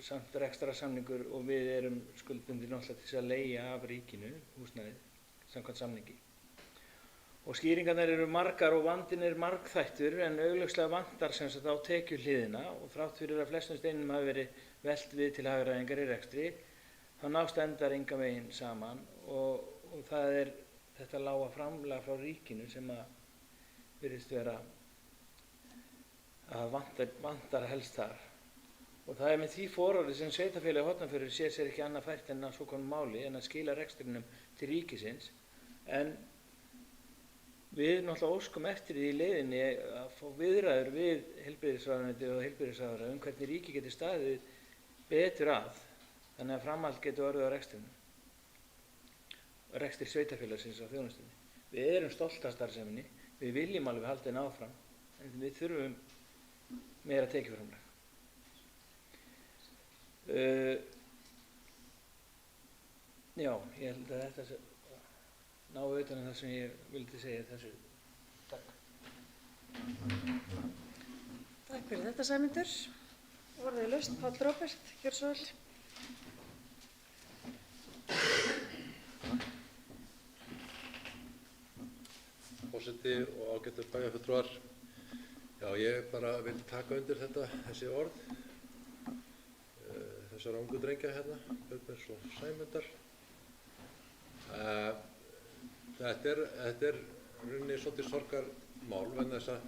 samt rekstrarsamningur og við erum skuldbundin náttúrulega til að leigja af ríkinu húsnæðið samkvæmt samningi. Og skýringarnar eru margar og vandinn er margþættur en augljóslega vantar sem sagt á tekjuhliðina og þrátt fyrir að flestum steinum hafi verið velt við til hagræðingar í rekstri þá nást endar engan veginn saman og það er þetta lága framlag frá ríkinu sem að virðist vera að vantar helst þar. Og það er með því fororði sem sveitarfélagið Hornafjörður sér ekki annað fært en að svo komum máli en að skila rekstrinum til ríkisins. En við náttúrulega óskum eftir því í leiðinni að fá viðræður við heilbrigðisráðuneytið og heilbrigðisráðherra hvernig ríki getur staðið betur að þannig að framhald getur orðið á rekstrinum. Rekstri sveitarfélagsins á þjónustunni. Við erum stolt af starfseminni, við viljum alveg halda henni áfram, en við þurfum meira tekjuframlag. Já, ég held að þetta ná utan það sem ég vildi segja þessu. Takk. Takk fyrir þetta, Sæmundur. Orðið er laust. Páll Róbert, gjörðu svo vel. Forseti og ágættu bæjarfulltrúar. Já, ég bara vil taka undir þessi orð þessara ungu drengja hérna, Björgvins og Sæmundar. Þetta er rauninni svolítið sorgarmál vegna þess að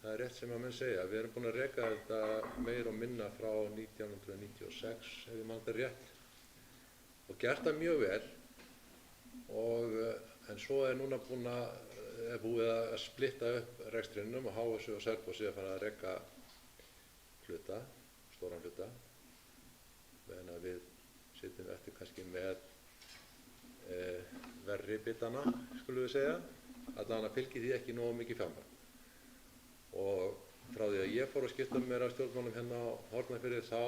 það er rétt sem að menn segja. Við erum búin að reka þetta meira og minna frá 1996 ef ég man þetta rétt og gert það mjög vel en svo er núna búið að splitta upp rekstrinum og HSU og Selfossi að fara að reka hluta, stóran hluta, meðan að við sitjum eftir kannski með verri bitana, skulum við segja, allavega fylgir því ekki nógu mikið fjármagn. Og frá því að ég fór að skipta mér af stjórnmálum hérna á Hornafirði þá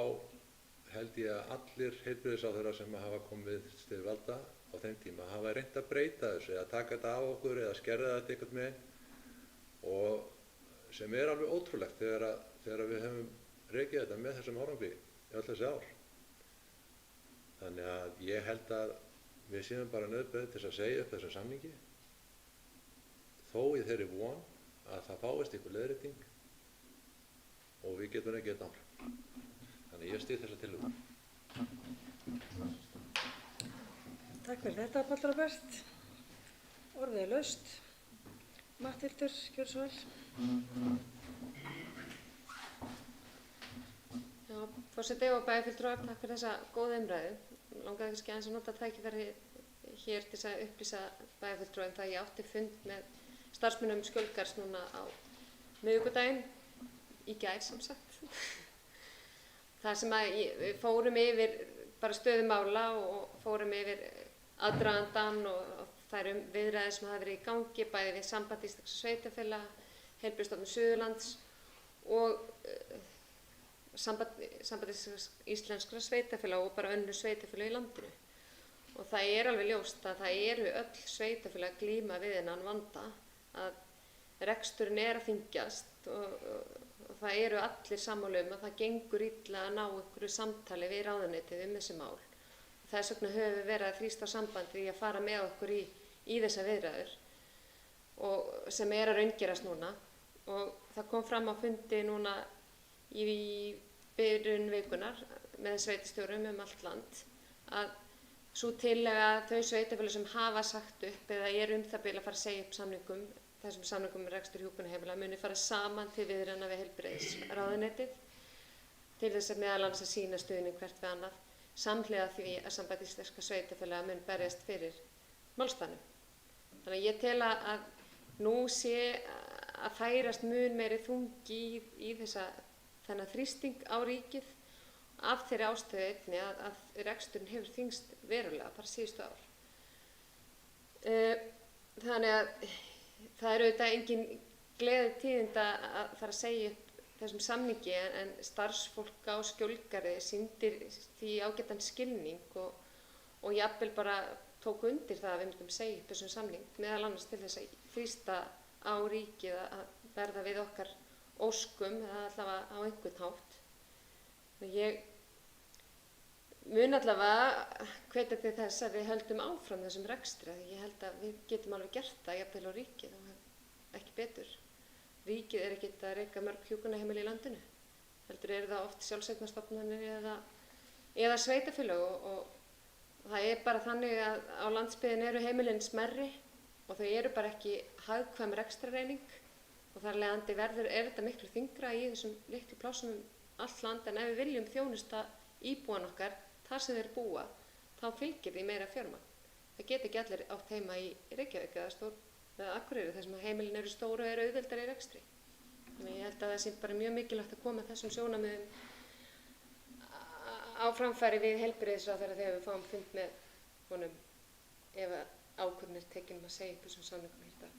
held ég að allir heilbrigðisráðherrar sem hafa komið til valda á þeim tíma hafa reynt að breyta þessu eða taka þetta af okkur eða skerða þetta einhvern veginn og sem er alveg ótrúlegt þegar við hefum rekið þetta með þessum árangri í öll þessi ár. Þannig að ég held að við séum bara nauðbeðin til að segja upp þessum samningi, þó í þeirri von að það fáist einhver leiðrétting og við getum ekki þetta áfram. Þannig ég styð þessa tillögu. Takk fyrir þetta, Páll Róbert. Orðið er laust. Matthildur, gjörðu svo vel. Já, forseti og bæjarfulltrúar, takk fyrir þessa góða umræðu. Mig langaði kannski aðeins að nota tækifæri hér til að upplýsa bæjarfulltrúa það að ég átti fund með starfsmönnum Skjólgarðs núna á miðvikudaginn, í gær sem sagt. Það sem að við fórum yfir bara stöðu mála og fórum yfir aðdragandann og þær viðræður sem hafa verið í gangi, bæði við Samband íslenskra sveitarfélaga, Heilbrigðisstofnun Suðurlands og Samband íslenskra sveitarfélaga og bara önnur sveitarfélag í landinu. Og það er alveg ljóst að það eru öll sveitarfélag að glíma við þennan vanda, að reksturinn er að þyngjast og það eru allir sammála að það gengur illa að ná einhverju samtali við ráðuneytið þessi mál. Þess vegna höfum við verið að þrýsta á sambandið í að fara með okkur í þessa viðræður og sem er að raungerast núna. Og það kom fram á fundi núna í byrjun vikunar með sveitarstjórum allt land að sú tillaga að þau sveitarfélög sem hafa sagt upp eða eru það bil að fara að segja upp samningum, þessum samningum með rekstur hjúkrunarheimila muni fara saman til viðræðna við heilbrigðisráðuneytið til þess að meðal annars að sýna stuðning hvert við annað, samhliða því að Samband íslenskra sveitarfélaga mun berjast fyrir málstaðnum. Þannig að ég tel að nú sé að færast mun meiri þungi í þennan þrýsting á ríkið af þeirri ástæðu einni að reksturinn hefur þyngst verulega bara síðustu ár. Þannig að það er auðvitað engin gleði tíðinda að fara að segja upp þessum samningi en starfsfólk á Skjólgarði sýndir því ágætan skilning og jafnvel bara tók undir það að við myndum segja upp þessum samning meðal annars til þess að þrýsta á ríkið að verða við okkar óskum eða allavega á einhvern hátt. Ég mun allavega hvetja til þess að við höldum áfram þessum rekstri. Ég held að við getum alveg gert það jafnvel á ríkið og ekki betur. Ríkið er ekkert að reka mörg hjúkrunarheimili í landinu. Heldur eru það oft sjálfseignarstofnanir eða sveitarfélög og það er bara þannig að á landsbyggðinni eru heimilin smærri og þau eru bara ekki hagkvæm rekstrareining og þar af leiðandi er þetta miklu þyngra í þessum litlu plássum allt land en ef við viljum þjónusta íbúan okkar þar sem þeir búa þá fylgir því meira fjármagn. Það geta ekki allir átt heima í Reykjavík eða Akureyri þar sem heimilin eru stóru og eru auðveldari í rekstri. Þannig ég held að það sé bara mjög mikilvægt að koma þessum sjónarmiðum á framfæri við heilbrigðisráðherra þegar við fáum fund með honum ef ákvörðun er tekin að segja upp þessum samningum í dag.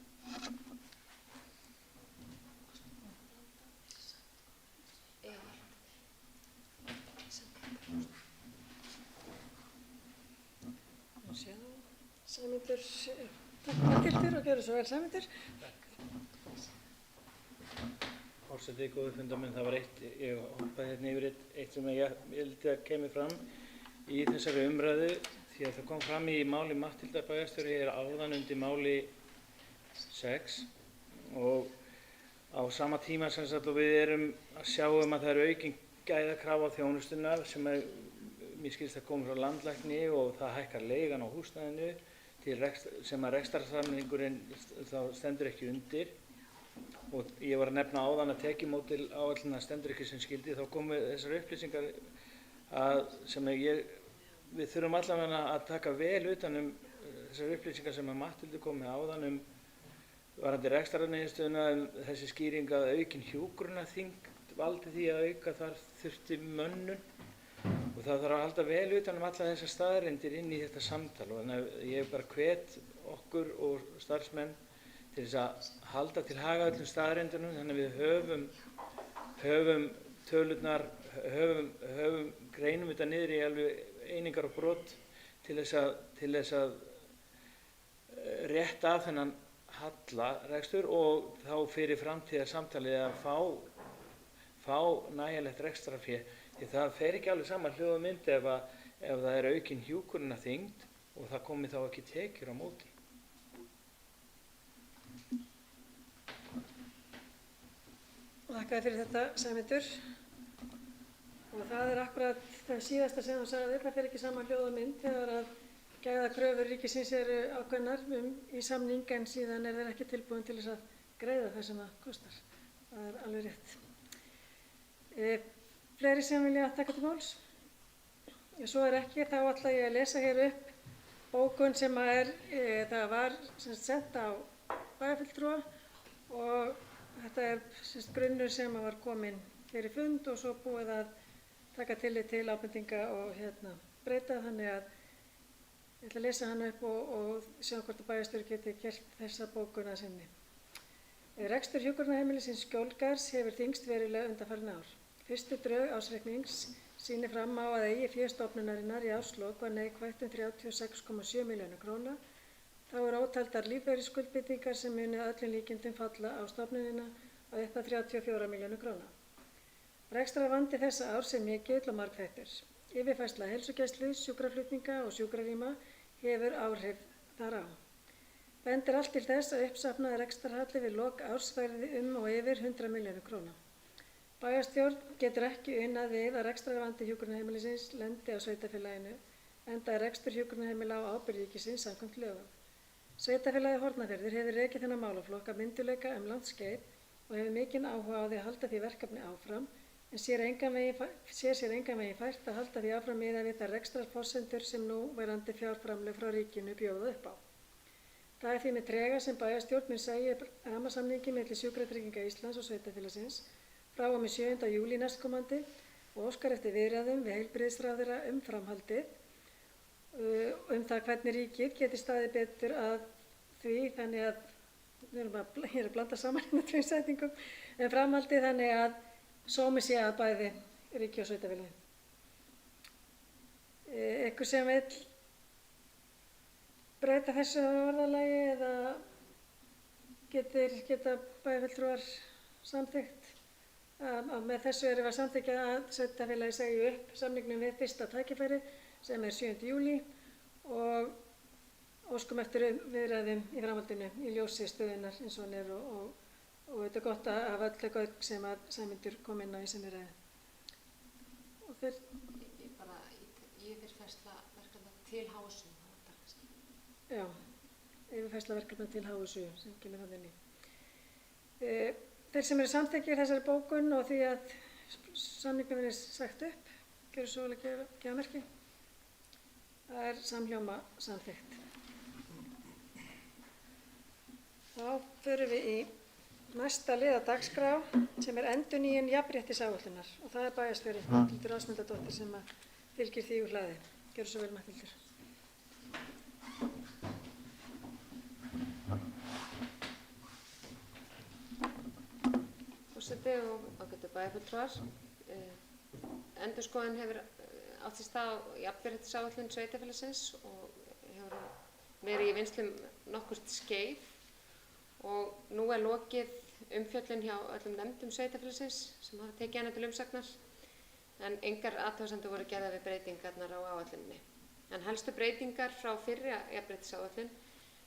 Sæmundur, takk Matthildur og gjörðu svo vel Sæmundur. Forseti, góðir fundarmenn, það var ég hoppaði hérna yfir eitt sem ég vildi að kemur fram í þessari umræðu því að það kom fram í máli Matthildar bæjarstjóri áðan undir máli 6 og á sama tíma sem sagt og við erum að sjá að það eru aukin gæðakrafa á þjónustuna sem mér skilst að koma frá landlækni og það hækkar leigan á húsnæðinu sem að rekstrarsamningurinn þá stendur ekki undir. Og ég var að nefna áðan að tekjumódel áætlana stendur ekki sem skildi, þá komu þessar upplýsingar sem við þurfum allavega að taka vel utan þessar upplýsingar sem að Matthildur kom með áðan varðandi rekstrarniðurstöðuna þessi skýring að aukin hjúkrunarþyngd valdi því að auka þar þurfti mönnun og það þarf að halda vel utan alla þessar staðreyndir inn í þetta samtal og þannig að ég bara hvet okkur og starfsmenn til þess að halda til haga öllum staðreyndunum þannig að við höfum tölurnar, greinum þetta niður í alveg einingar og brot til þess að rétta af þennan hallarekstur og þá fyrir framtíðarsamtalið að fá nægilegt rekstrarfé. Því það fer ekki alveg sama hljóð og mynd ef það er aukin hjúkrunarþyngd og það komi þá ekki tekjur á móti. Þakka þér fyrir þetta, Sæmundur. Og það er akkurat það síðasta sem þú sagði, það fer ekki sama hljóð og mynd þegar að gæðakröfur ríkisins eru ákveðnar í samning en síðan er þeir ekki tilbúin til þess að greiða það sem það kostar. Það er alveg rétt. Fleiri sem vilja taka til máls? Ef svo er ekki, þá ætla ég að lesa hér upp bókun sem það var sent á bæjarfulltrúa og þetta er grunnur sem var kominn fyrir fund og svo búið að taka tillit til ábendinga og breyta, þannig að ég ætla að lesa hana upp og sjá hvort að bæjarstjóri geti gert þessa bókun að sinni. Rekstur hjúkrunarheimilisins Skjólgarðs hefur þyngst verulega undanfarin ár. Fyrstu drög ársreiknings sýnir fram á að eigið fé stofnunarinnar í árslok var neikvætt 36,7 milljónir króna. Þá eru ótaldar lífeyrisskuldbindingar sem munu að öllum líkindum falla á stofnunina á upp að 34 milljónir króna. Rekstrarvandi þessa árs er mikill og margþættur. Yfirfærsla heilsugæslu, sjúkraflutninga og sjúkrarýma hefur áhrif þar á. Bendir allt til þess að uppsafnaður rekstrarhalli við lok árs verði og yfir 100 milljónir króna. Bæjarstjórn getur ekki unað við að rekstrarvandi hjúkrunarheimilisins lendi á sveitarfélaginu, enda er rekstur hjúkrunarheimila á ábyrgð ríkisins samkvæmt lögum. Sveitarfélagið Hornafjörður hefur rekið þennan málaflokk af myndugleika langt skeið og hefur mikinn áhuga á því að halda því verkefni áfram, en sér sér engan veginn fært að halda því áfram miðað við þær rekstrarforsendur sem núverandi fjárframlög frá ríkinu bjóða upp á. Það er því með trega sem bæjarstjórn mun segja rammasamningi milli Sjúkratrygginga Íslands og sveitarfélagsins frá og með 7. júlí næstkomandi og óskar eftir viðræðum við heilbrigðisráðherra framhaldið það hvernig ríkið geti staðið betur að því, þannig að við erum að blanda saman með tveim setningum framhaldið, þannig að sómi sé að bæði ríki og sveitarfélagi. Einhver sem vill breyta þessu orðalagi eða geta bæjarfulltrúar samþykkt? Með þessu erum við að samþykkja að sveitarfélagi segja upp samningnum við fyrsta tækifæri sem er 7. júlí og óskum eftir viðræðum í framhaldinu í ljósi stöðunnar eins og hann er og þetta er gott að hafa öll gögn sem að Sæmundur kom inn á í sinni ræðu. Og þeir... Bara yfirfærsla verkefna til HSU. Já, yfirfærsla verkefna til HSU sem kemur hann inn í. Þeir sem eru samþykkir þessari bókun og því að samningum verið sagt upp, gerðu svo alveg gefa merki. Það er samhljóma samþykkt. Þá förum við í næsta lið á dagskrá sem er endurnýjun jafnréttisáætlunar og það er bæjarstjóri Matthildur Ásmundardóttir sem fylgir því úr hlaði. Gjörðu svo vel, Matthildur. Forseti og ágætu bæjarfulltrúar. Endurskoðun hefur átt sér stað á jafnréttisáætlun sveitarfélagsins og hefur verið í vinnslu nokkurt skeið og nú er lokið umfjöllun hjá öllum nefndum sveitarfélagsins sem hafa tekið hana til umsagnar en engar athugasemdir voru gerðar við breytingarnar á áætluninni. En helstu breytingar frá fyrri jafnréttisáætlun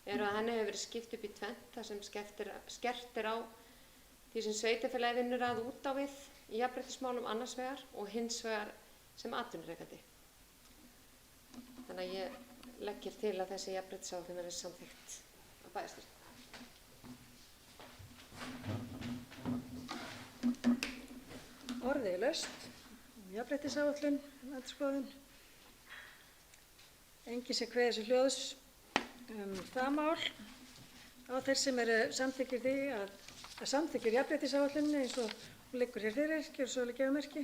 eru að henni hefur verið skipt upp í tvennt þar sem skert er á því sem sveitarfélagi vinnur að út á við í jafnréttismálum annars vegar og hins vegar sem atvinnurekandi. Þannig að ég legg hér til að þessi jafnréttisáætlun verði samþykkt af bæjarstjórn. Orðið er laust, jafnréttisáætlun, endurskoðun. Enginn sem kveður sér hljóðs það mál. Á þeir sem eru samþykkir því að samþykkir jafnréttisáætlunni eins og hún liggur hér fyrir, gjörðu svo alveg gefa merki.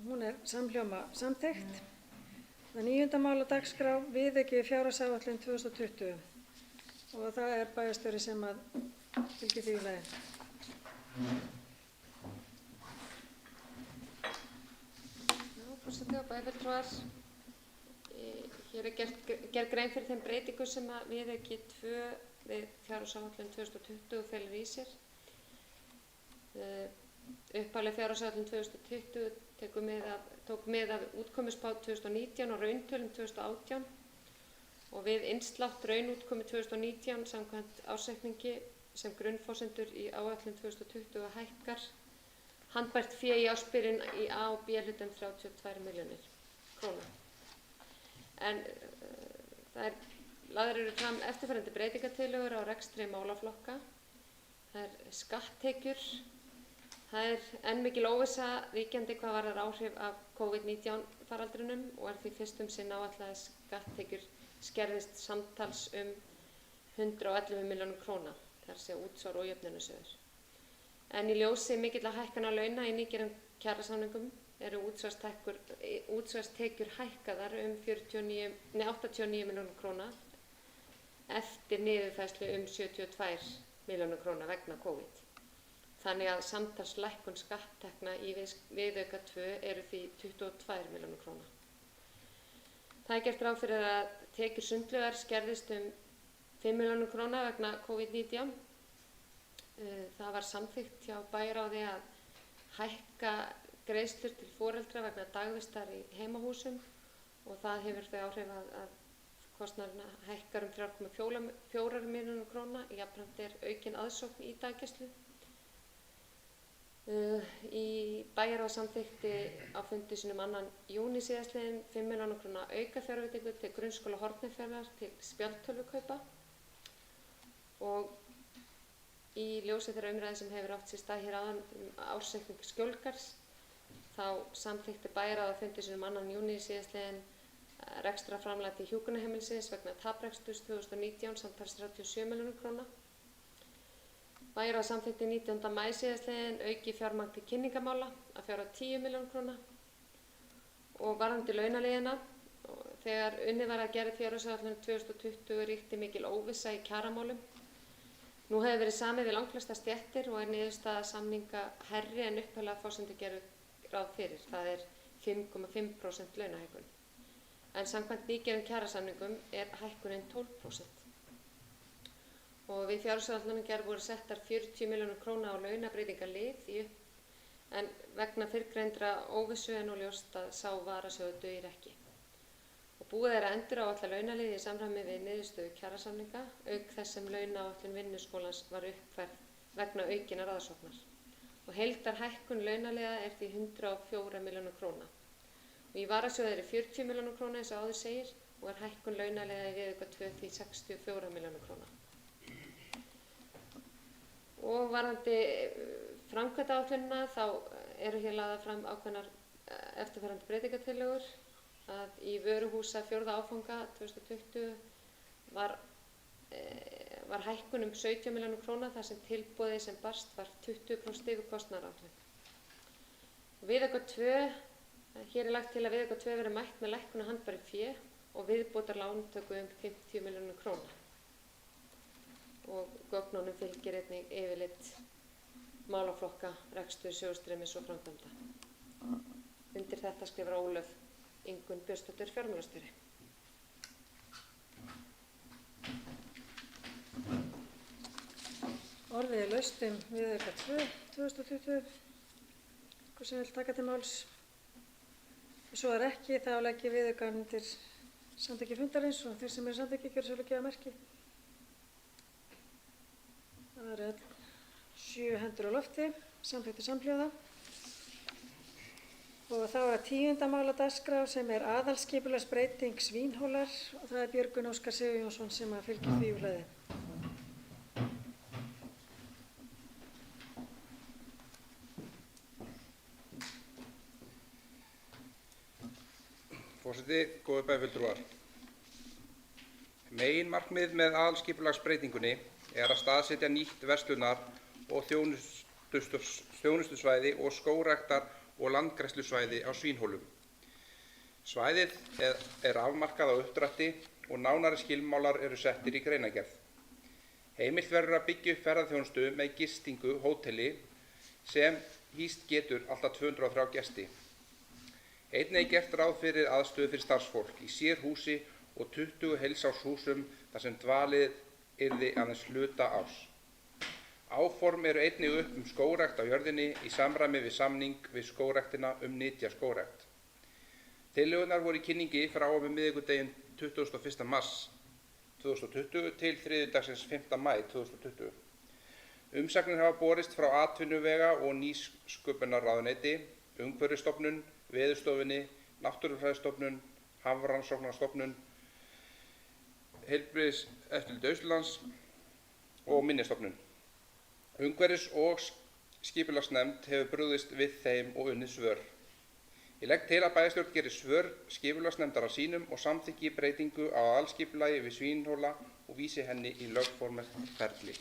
Hún er samhljóma samþykkt. Það er 9. mál á dagskrá, viðauki við fjárhagsáætlun 2020 og það er bæjarstjóri sem að fylgir því úr hlaði. Forseti og bæjarfulltrúar, hér er gerð grein fyrir þeim breytingum sem að viðauki 2 við fjárhagsáætlun 2020 felur í sér. Upphafleg fjárhagsáætlun 2020 tók mið af útkomuspá 2019 og rauntölum 2018 og við innslátt raunútkomu 2019 samkvæmt ársreikningi sem grunnforsendur í áætlun 2020 hækkar handbært fé í ársbyrjun í A og B hlutum 32 milljónir króna. En lagðar eru fram eftirfarandi breytingartillögur á rekstri málaflokka. Það skatttekjur. Það enn mikil óvissa ríkjandi hvað varðar áhrif af COVID-19 faraldrinum og því fyrst sinn áætlað að skatttekjur skerðist samtals 111 milljónir króna, þar sé útsvar og jöfnunarsjóður. En í ljósi mikilla hækkana launa í nýgerum kjarasamningum eru útsvarstekjur hækkaðar 89 milljónir króna eftir niðurfærslu 72 milljónir króna vegna COVID. Þannig að samtals lækkun skatttekna í viðauka 2 eru því 22 milljónir króna. Það gert ráð fyrir að tekjur sundlaugar skerðist 5 milljónir króna vegna COVID-19. Það var samþykkt hjá bæjarráði að hækka greiðslur til foreldra vegna dagvistar í heimahúsum og það hefur þau áhrif að kostnaðurinn hækkar 3,4 milljónir króna. Jafnframt aukin aðsókn í daggæslu. Í bæjarráð samþykkti á fundi sínum 2. júní síðastliðinn 5 milljónir króna aukafjárveitingu til grunnskóla Hornafjarðar til spjaldtölvukaupa og í ljósi þeirra umræðu sem hefur átt sér stað hér áðan ársreikning Skjólgarðs þá samþykkti bæjarráð á fundi sínum 2. júní síðastliðinn rekstrarframlag til hjúkrunarheimilisins vegna tapreksturs 2019 samtals 37 milljónir króna. Bæjarráð samþykkti 19. maí síðastliðinn auki fjármagn til kynningamála að fjárhæð 10 milljónir króna og varðandi launaliðina þegar unnið var að gera fjárhagsáætlun 2020 ríkti mikil óvissa í kjaramálum. Nú hefur verið samið við langflestar stéttir og niðurstaða samninga hærri en upphaflega forsendur gerðu ráð fyrir, það 5,5% launahækkun. En samkvæmt nýgerum kjarasamningum hækkunin 12%. Og við fjárhagsáætlunargerð voru settar 40 milljónir króna á launabreytingalið en vegna fyrrgreindra óvissu nú ljóst að sá varasjóður dugir ekki. Og búið að enduráætla launaliði í samræmi við niðurstöðu kjarasamninga auk þess sem launaáætlun vinnuskólans var uppfærð vegna aukinnar aðsóknar. Og heildarhækkun launaliða því 104 milljónir króna. Og í varasjóði 40 milljónir króna eins og áður segir og hækkun launaliða í viðauka 2 því 64 milljónir króna. Og varðandi framkvæmdaáætlunina þá eru hér lagðar fram ákveðnar eftirfarandi breytingartillögur að í vöruhúsa 4. áfanga 2020 var hækkun 17 milljónir króna þar sem tilboði sem barst var 20% yfir kostnaðaráætlun. Viðauka 2, hér lagt til að viðauka 2 verði mætt með lækkun á handbæru fé og viðbótar lántöku 50 milljónir króna. Og gögnunum fylgir einnig yfirlit málaflokka, rekstur, sjóðstreymis og framkvæmda. Undir þetta skrifar Ólöf Ingunn Björnsdóttir fjármálastjóri. Orðið laust viðauka 2 2020. Hvað sem vil taka til máls? Og svo ekki, þá legg ég viðaukann undir samþykki fundarins og þeir sem eru samþykki gjöra svo gefa merki. Það eru 7 hendur á lofti, samþykkti samhljóða. Og þá 10. mál á dagskrá sem aðalskipulagsbreyting Svínhólar og það Björgvin Óskar Sigurjónsson sem fylgir því úr ræðu. Forseti, góðir bæjarfulltrúar. Meginmarkmið með aðalskipulagsbreytingunni að staðsetja nýtt verslunar- og þjónustusvæði og skógræktar- og landgræðslusvæði á Svínhólum. Svæðið afmarkað á uppdrætti og nánari skilmálar eru settir í greinargerð. Heimilt verður að byggja upp ferðaþjónustu með gistingu hóteli sem hýst getur alltaf 203 gesti. Einnig gert ráð fyrir aðstöðu fyrir starfsfólk í sérhúsi og 20 heilsárshúsum þar sem dvalið yrði aðeins hluta árs. Áform eru einnig upp skógrækt á jörðinni í samræmi við samning við skógræktina nytjaskógrækt. Tillögurnar voru í kynningi frá og með miðvikudaginn 21. mars 2020 til þriðjudagsins 5. maí 2020. Umsagnir hafa borist frá atvinnuvega- og nýsköpunarráðuneyti, Umhverfisstofnun, Veðurstofunni, Náttúrufræðistofnun, Hafrannsóknastofnun, Heilbrigðiseftirliti Austurlands og Minjastofnun. Umhverfis- og skipulagsnefnd hefur brugðist við þeim og unnið svör. Ég legg til að bæjarstjórn geri svör skipulagsnefndar að sínum og samþykki breytingu á aðalskipulagi við Svínhóla og vísi henni í lögformlegt ferli.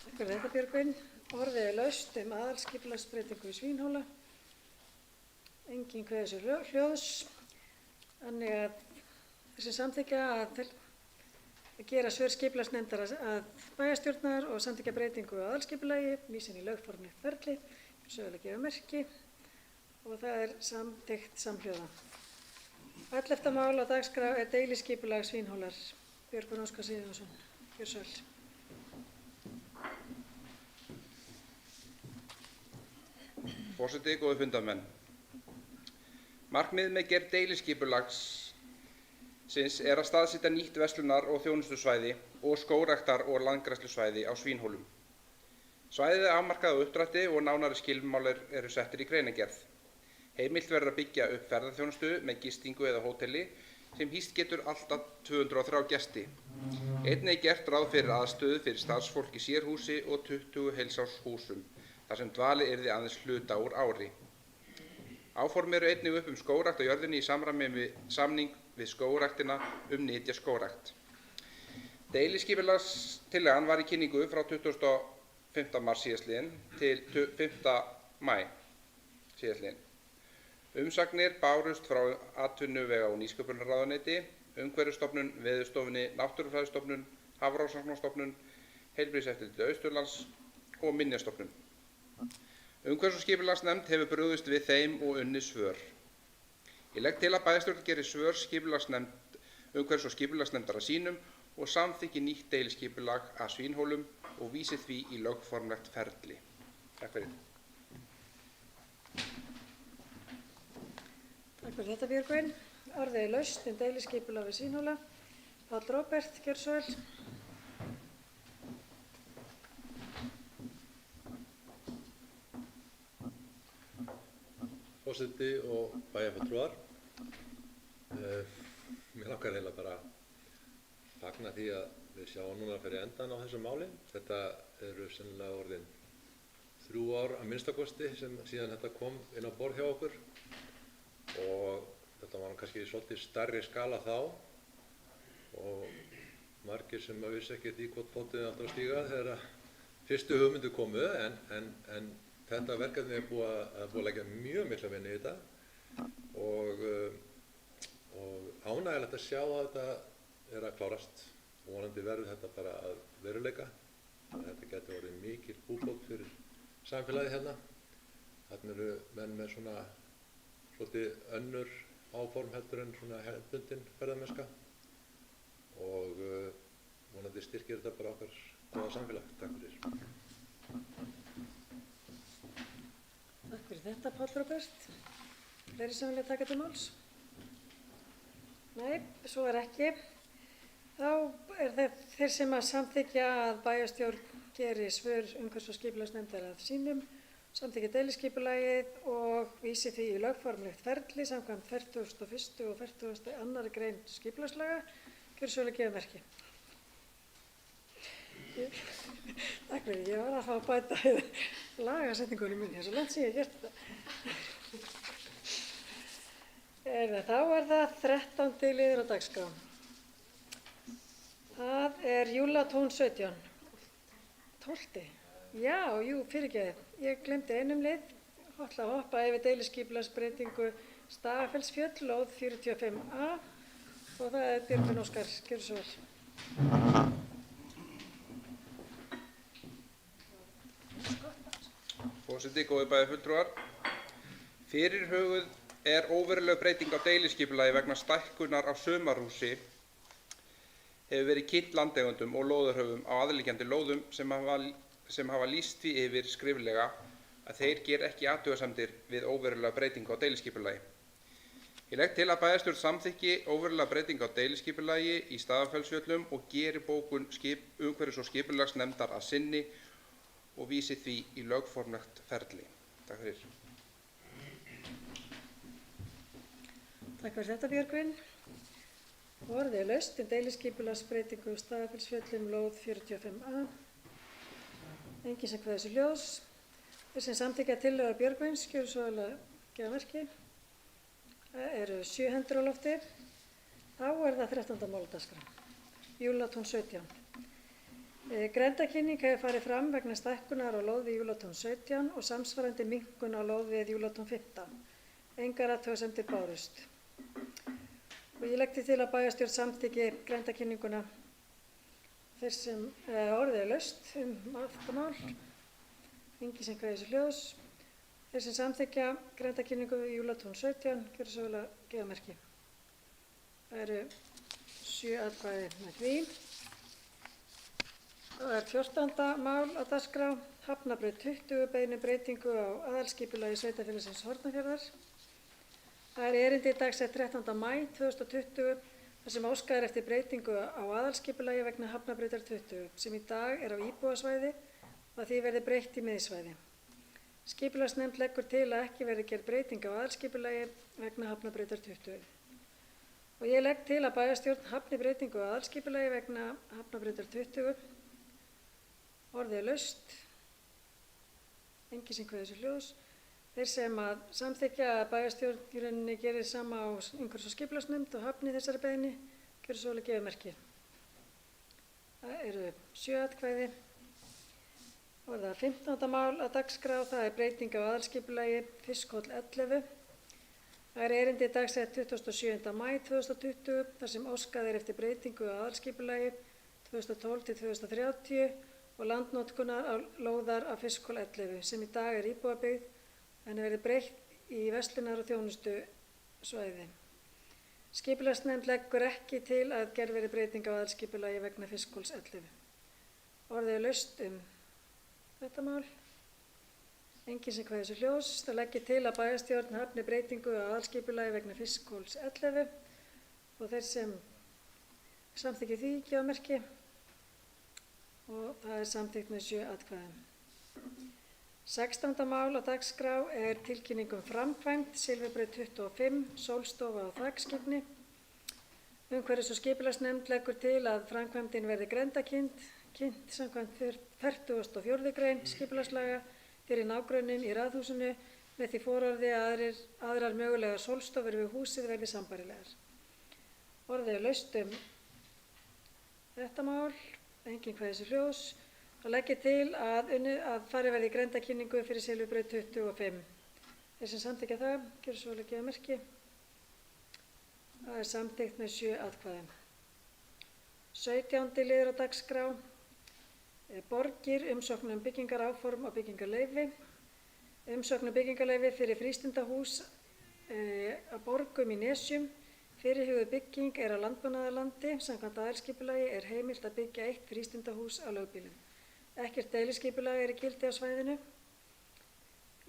Takk fyrir þetta, Björgvin. Orðið er laust aðalskipulagsbreytingu við Svínhóla. Enginn kveður sér hljóðs. Þannig að þessi samþykkja að gera svör skipulagsnefndar að bæjarstjórnar og samþykkja breytingu á aðalskipulagi, vísin í lögformlegt ferli, sögulega gefa merki og það er samþykkt samhljóða. 11. mál á dagskrá er deiliskipulag Svínhólar. Björgvin Óskar Sigurjónsson, gjörðu svo vel. Forseti, góðir fundarmenn. Markmið með gerð deiliskipulagsins er að staðsetja nýtt verslunar- og þjónustusvæði og skógræktar- og landgræðslusvæði á Svínhólum. Svæðið er afmarkað á uppdrætti og nánari skilmálar eru settir í greinargerð. Heimilt verður að byggja upp ferðaþjónustu með gistingu eða hóteli sem hýst getur allt að 203 gesti. Einnig er gert ráð fyrir aðstöðu fyrir starfsfólk í sérhúsi og 20 heilsárshúsum, þar sem dvalið yrði aðeins hluta úr ári. Áform eru einnig upp skógrækt á jörðinni í samræmi við samning við skógræktina nytjaskógrækt. Deiliskipulagstillagan var í kynningu frá 25. mars síðastliðinn til 5. maí síðastliðinn. Umsagnir bárust frá atvinnuvega- og nýsköpunarráðuneyti, Umhverfisstofnun, Veðurstofunni, Náttúrufræðistofnun, Hafrannsóknastofnun, Heilbrigðiseftirliti Austurlands og Minjastofnun. Umhverfis- og skipulagsnefnd hefur brugðist við þeim og unnið svör. Ég legg til að bæjarstjórn geri svör umhverfis- og skipulagsnefndar að sínum og samþykki nýtt deiliskipulag að Svínhólum og vísi því í lögformlegt ferli. Takk fyrir. Takk fyrir þetta, Björgvin. Orðið er laust deiliskipulag við Svínhóla. Páll Róbert, gjörðu svo vel. Forseti og bæjarfulltrúar. Mér langar eiginlega bara að fagna því að við sjáum núna fyrir endan á þessu máli. Þetta eru sennilega orðin 3 ár að minnstakosti síðan þetta kom inn á borð hjá okkur og þetta var kannski svolítið stærri skala þá og margir sem að vissi ekkert í hvort fótinn áttu að stíga þegar fyrstu hugmyndir komu en þetta verkefni er búið að leggja mjög mikla vinnu í þetta og ánægilegt að sjá að þetta er að klárast og vonandi verður þetta bara að veruleika. Þetta getur orðið mikil búbót fyrir samfélagið hérna. Þarna eru menn með svona svolítið önnur áform heldur en svona hefðbundin ferðamennska og vonandi styrkir þetta bara okkar góða samfélag. Takk fyrir. Takk fyrir þetta, Páll Róbert. Fleiri sem vilja taka til máls? Nei, svo er ekki. Þá er þeir sem að samþykja að bæjarstjórn geri svör umhverfis- og skipulagsnefndar að sínum, samþykja deiliskipulagið og vísi því í lögformlegt ferli samkvæmt 41. og 42. grein skipulagslaga. Gjörðu svo vel að gefa merki. Takk fyrir, ég var að fá að bæta lagasetningunni minni, svo langt sem ég hef gert þetta. Þá er það 13. liður á dagskrá. Það er Júlatón 17. 12. Já, fyrirgefið. Ég glemdi einum lið. Ætla að hoppa yfir deiliskipulagsbreytingu Stafellsfjöll, lóð 45A og það er Björgvin Óskar. Gjörðu svo vel. Forseti, góðir bæjarfulltrúar. Fyrirhuguð er óveruleg breyting á deiliskipulagi vegna stækkunar á sumarhúsi hefur verið kynnt landeigendum og lóðarhöfum á aðliggjandi lóðum sem hafa lýst því yfir skriflega að þeir geri ekki athugasemdir við óverulega breytingu á deiliskipulagi. Ég legg til að bæjarstjórn samþykki óverulega breytingu á deiliskipulagi í Staðarfellsfjöllum og geri bókun umhverfis- og skipulagsnefndar að sinni og vísi því í lögformlegt ferli. Takk fyrir. Takk fyrir þetta, Björgvin. Orðið er laust deiliskipulagsbreytingu Staðarfellsfjöllum lóð 45A. Enginn sem kveður sér hljóðs. Þeir sem samþykkja tillögu Björgvins gjöra svo vel að gefa merki. Það eru 7 hendur á lofti. Þá er það 13. mál á dagskrá. Júlatún 17. Grenndarkynning hefur farið fram vegna stækkunar á lóð við Júlatún 17 og samsvarandi minnkun á lóð við Júlatún 15. Engar athugasemdir bárust. Og ég legg til að bæjarstjórn samþykki grenndarkynninguna. Þeir sem orðið er laust þetta mál. Enginn sem kveður sér hljóðs. Þeir sem samþykkja grenndarkynningu við Júlatún 17 gjöra svo vel að gefa merki. Það eru 7 atkvæði með því. Það er 14. mál á dagskrá, Hafnabraut 20, beiðni breytingu á aðalskipulagi Sveitarfélagsins Hornafjarðar. Það er erindi dagsett 13. maí 2020 þar sem óskað er eftir breytingu á aðalskipulagi vegna Hafnabrautar 20 sem í dag er á íbúasvæði og að því verði breytt í miðsvæði. Skipulagsnefnd leggur til að ekki verði gerð breyting á aðalskipulagi vegna Hafnabrautar 20. Og ég legg til að bæjarstjórn hafni breytingu á aðalskipulagi vegna Hafnabrautar 20. Orðið er laust. Enginn sem kveður sér hljóðs. Þeir sem að samþykkja að bæjarstjórn gerir sama á umhverfis- og skipulagsnefnd og hafni þessari beiðni gjöra svo vel að gefa merki. Það eru 7 atkvæði. Og það er 15. mál á dagskrá, það er breyting á aðalskipulagi Fiskhóll 11. Það er erindi dagsett 27. maí 2020 þar sem óskað er eftir breytingu á aðalskipulagi 2012 til 2030 og landnotkunar á lóðar á Fiskhóll 11 sem í dag er íbúabyggð en verði breytt í verslunar- og þjónustusvæði. Skipulagsnefnd leggur ekki til að gerð verði breyting á aðalskipulagi vegna Fiskhóls 11. Orðið er laust þetta mál. Enginn sem kveður sér hljóðs. Það leggir til að bæjarstjórn hafni breytingu á aðalskipulagi vegna Fiskhóls 11 og þeir sem samþykki því gefa merki og það er samþykkt með 7 atkvæðum. 16. mál á dagskrá er tilkynning framkvæmd Silfurbraut 25, sólstofa og þakskipni. Umhverfis- og skipulagsnefnd leggur til að framkvæmdin verði grenndarkynnt samkvæmt 44. grein skipulagslaga fyrir nágrunnin í raðhúsinu með því fororði að aðrar mögulegar sólstofur við húsið verði sambærilegar. Orðið er laust þetta mál. Enginn kveður sér hljóðs. Það leggir til að farið verði í grenndarkynningu fyrir Silfurbraut 25. Þeir sem samþykkja það gjöra svo vel að gefa merki. Það er samþykkt með 7 atkvæðum. 17. liður á dagskrá. Borgir, umsókn byggingaráform og byggingarleyfi. Umsókn byggingarleyfi fyrir frístundahús á Borgum í Nesjum. Fyrirhuguð bygging er á landbúnaðarlandi. Samkvæmt aðalskipulagi er heimilt að byggja 1 frístundahús á lögbýlum. Ekkert deiliskipulag er í gildi á svæðinu.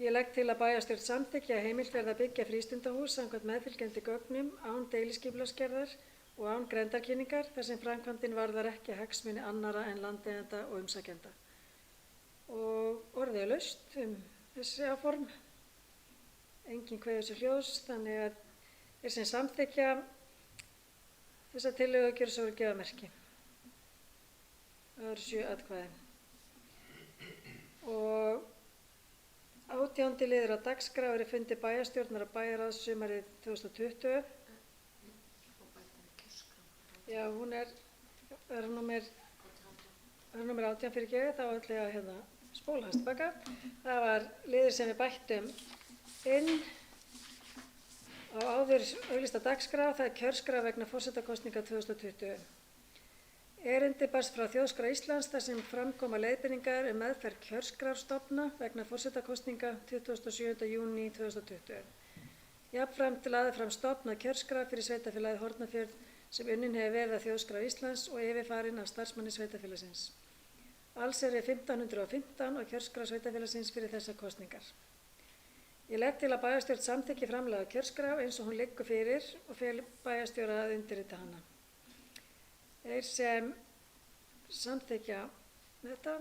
Ég legg til að bæjarstjórn samþykki að heimilt verði að byggja frístundahús samkvæmt meðfylgjandi gögnum án deiliskipulagsgerðar og án grenndarkynningar þar sem framkvæmdin varðar ekki hagsmuni annarra en landeigenda og umsækjenda. Og orðið er laust þessi áform. Enginn kveður sér hljóðs, þannig að þeir sem samþykkja þessa tillögu gjöra svo vel að gefa merki. Það eru 7 atkvæði. Og 18. liður á dagskrá er fundi bæjarstjórnar á bæjarráðs sumarið 2020. Já, hún er númer 18 fyrir geði, þá ætla ég að spóla hans tilbaka. Það var liður sem við bættum inn á áður auglýsta dagskrá, það er kjörskrá vegna forsetakosninga 2020. Erindi barst frá Þjóðskrá Íslands þar sem framkoma leiðbeiningar meðferð kjörskrárstofna vegna forsetakosninga 27. júní 2020. Jafnframt lagði fram stofnað kjörskrá fyrir sveitarfélagið Hornafjörð sem unnin hefur verið að Þjóðskrá Íslands og yfirfarin af starfsmanni sveitarfélagsins. Alls eru 1515 á kjörskrá sveitarfélagsins fyrir þessar kosningar. Ég legg til að bæjarstjórn samþykki framlag á kjörskrá eins og hún liggur fyrir og fel bæjarstjóra að undirrita hana. Þeir sem samþykja þetta,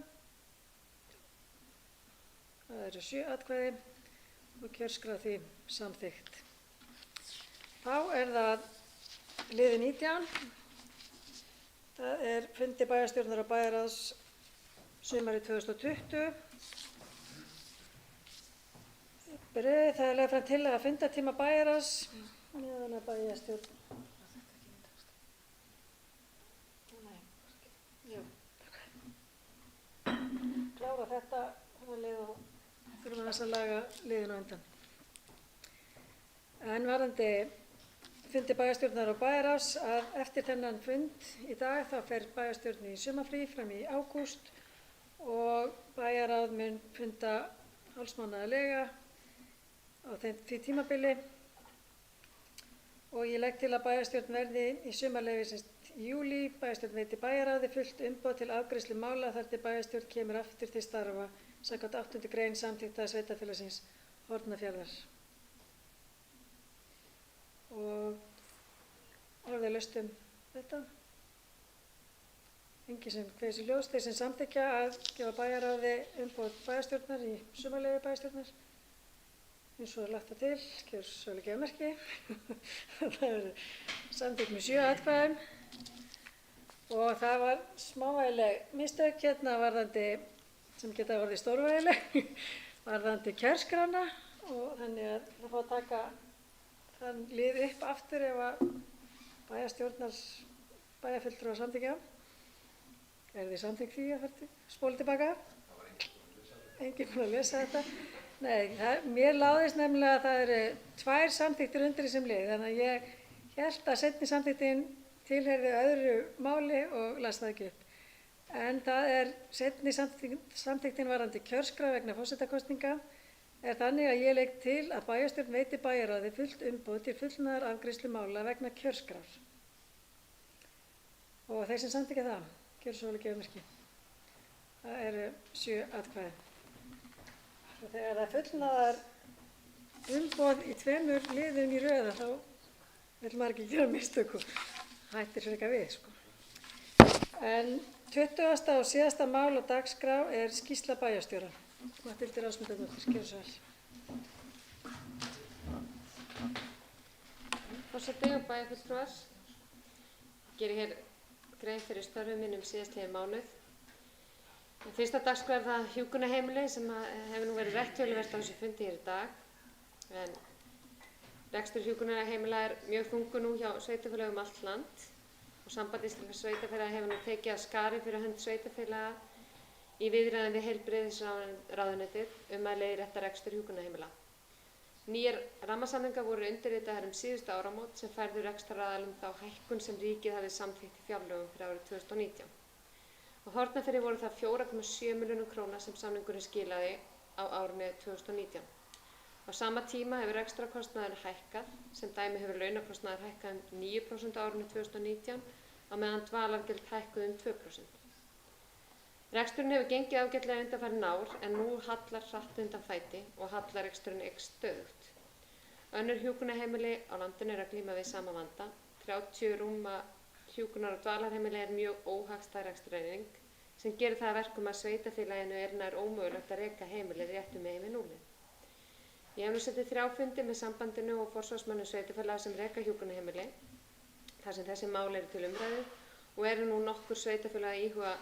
það eru 7 atkvæði og kjörskrá því samþykkt. Þá er það liður 19. Það er fundi bæjarstjórnar og bæjarráðs sumarið 2020. Það er lögð fram tillaga fundartíma bæjarráðs meðan að bæjarstjórn klára þetta og þurfum að laga liðin á undan. En varðandi fundi bæjarstjórnar og bæjarráðs að eftir þennan fund í dag þá fer bæjarstjórn í sumarfrí fram í ágúst og bæjarráð mun funda hálfsmánaðarlega á því tímabili og ég legg til að bæjarstjórn verði í sumarleyfi í júlí. Bæjarstjórn veiti bæjarráði fullt umboð til afgreiðslu mála þar til bæjarstjórn kemur aftur til starfa samkvæmt 8. grein samþykktar sveitarfélagsins Hornafjarðar. Og orðalaust þetta. Enginn sem kveður sér ljós, þeir sem samþykkja að gefa bæjarráði umboð bæjarstjórnar í sumarleyfi bæjarstjórnar. Eins og lagt það til, gefur svolítið gefamerki. Það verður samþykkt með 7 atkvæðum og það var smávægileg mistök hérna varðandi, sem geta orðið stórvægileg, varðandi kjörskrána og þannig að það fá að taka þann lið upp aftur ef að bæjarfulltrúar samþykkja. Er þið samþykkt því að spóla tilbaka? Enginn búinn að lesa þetta. Nei, mér láðist nefnilega að það eru 2 samþykktir undir þessum lið, þannig að ég hélt að seinni samþyktin tilheyrði öðru máli og las það ekki upp. En það er seinni samþyktin varðandi kjörskrá vegna forsetakosninga er þannig að ég legg til að bæjarstjórn veiti bæjarráði fullt umboð til fullnaðar afgreiðslu mála vegna kjörskrár. Og þeir sem samþykkja það, gjörðu svo vel gefamerki. Það eru 7 atkvæði. Og þegar það fullnaðar umboð í 2 liðum í röða þá vil maður ekki gera mistök og hættir frekar við. En 20. og síðasta mál á dagskrá er skýrsla bæjarstjóra. Matthildur Ásmundsdóttir, gjörðu svo vel. Forseti og bæjarfulltrúar, geri hér grein fyrir störfum mínum síðastliðinn mánuð. Fyrsta dagskrá er það hjúkrunarheimili sem hefur nú verið rætt töluvert á þessu fundi hér í dag. En rekstur hjúkrunarheimila er mjög þungur nú hjá sveitarfélögum allt land og Samband íslenskra sveitarfélaga hefur nú tekið að skari fyrir hönd sveitarfélaga í viðræðum við heilbrigðisráðuneytið að leiðrétta rekstur hjúkrunarheimila. Nýjar rammasamningar voru undirritaðir síðustu áramót sem færðu rekstraraðilum þá hækkun sem ríkið hafði samþykkt í fjárlögum fyrir árið 2019. Á Hornafirði voru það 4,7 milljónir króna sem samningurinn skilaði á árinu 2019. Á sama tíma hefur rekstrarkostnaður hækkað, sem dæmi hefur launakostnaður hækkað 9% á árinu 2019 á meðan dvalargjöld hækkuð 2%. Reksturinn hefur gengið ágætlega undanfarin ár en nú hallar hratt undan fæti og hallareksturinn eykst stöðugt. Önnur hjúkrunarheimili á landinu eru að glíma við sama vanda. 30 rúma hjúkrunar- og dvalarheimili er mjög óhagstæð rekstrareining sem gerir það að verkum að sveitarfélaginu er nær ómögulegt að reka heimilið réttu megin við núllið. Ég hef nú setið 3 fundi með sambandinu og forsvarsmönnum sveitarfélaga sem reka hjúkrunarheimili þar sem þessi mál eru til umræðu og eru nú nokkur sveitarfélaga að íhuga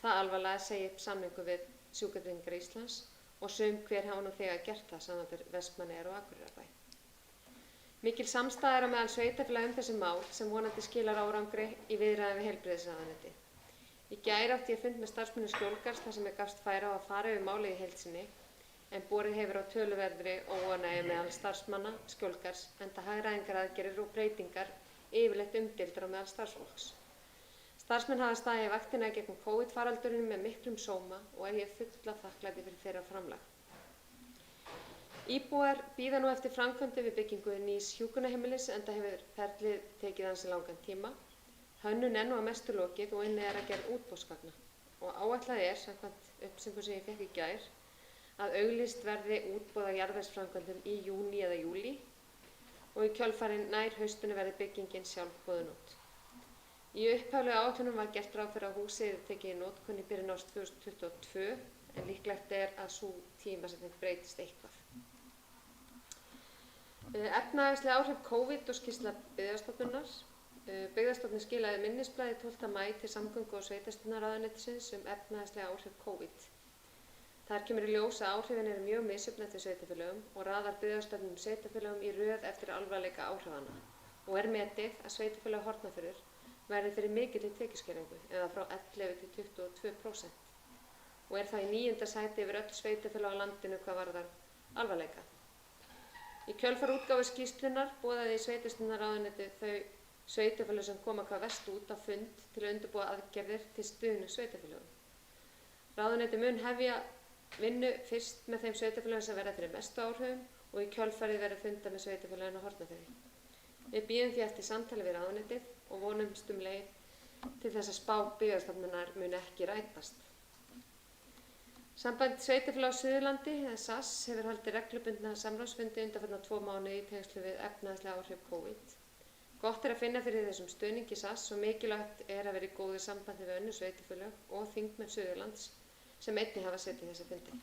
það alvarlega að segja upp samningu við Sjúkratryggingar Íslands og sum hver hafa nú þegar gert það samanber Vestmannaeyjar og Akureyrarbæ. Mikil samstaða er á meðal sveitarfélaga þessi mál sem vonandi skilar árangri í viðræðum við heilbrigðisráðuneytið. Í gær átti ég fund með starfsmönnum Skjólgarðs þar sem ég gafst færi á að fara yfir málið í heild sinni en borið hefur á töluverðri óánægju meðal starfsmanna Skjólgarðs enda hagræðingaraðgerðir og breytingar yfirleitt umdeildar á meðal starfsfólks. Starfsmenn hafa staðið í vaktina gegn COVID-faraldurinn með miklum sóma og er ég full af þakklæti fyrir þeirra framlag. Íbúar bíða nú eftir framkvæmdum við byggingu nýs hjúkrunarheimilis enda hefur ferlið tekið ansi langan tíma. Hönnun er nú að mestu lokið og inni er að gera útboðsgagna. Og áætlað er, samkvæmt upplýsingum sem ég fékk í gær, að auglýst verði útboð á jarðvegsframkvæmdum í júní eða júlí og í kjölfarið nær haustinu verði byggingin sjálf boðin út. Í upphaflegu áætlunum var gert ráð fyrir að húsið yrði tekið í notkun í byrjun árs 2022 en líklegt er að sú tímasetning breytist eitthvað. Efnahagsleg áhrif COVID og skýrsla Byggðastofnunar. Byggðastofnun skilaði minnisblaði 12. maí til samgöngu- og sveitarstjórnarráðuneytisins efnahagsleg áhrif COVID. Þar kemur í ljós að áhrifin eru mjög misjöfn eftir sveitarfélögum og raðar Byggðastofnun sveitarfélögum í röð eftir alvarleika áhrifana og er metið að sveitarfélag Hornafjörður verði fyrir mikilli tekjuskeringu eða frá 11 til 22% og er það í 9. sæti yfir öll sveitarfélög á landinu hvað varðar alvarleika. Í kjölfar útgáfu skýrslunnar boðaði sveitarstjórnarráðuneytið þau sveitarfélög sem koma hvað verst út á fund til að undirbúa aðgerðir til stuðnings sveitarfélögum. Ráðuneytið mun hefja vinnu fyrst með þeim sveitarfélögum sem verða fyrir mestu áhrifum og í kjölfarið verði fundað með sveitarfélögin á Hornafirði. Við bíðum því eftir samtali við ráðuneytið og vonumst leið til þess að spá Byggðastofnunar mun ekki rætast. Samband sveitarfélaga á Suðurlandi, eða SAS, hefur haldið reglubundna samráðsfundi undanfarna 2 mánuði í tengslum við efnahagsleg áhrif COVID. Gott er að finna fyrir þessum stuðningi SAS og mikilvægt er að vera í góðu sambandi við önnur sveitarfélög og þingmenn Suðurlands sem einnig hafa setið þessa fundi.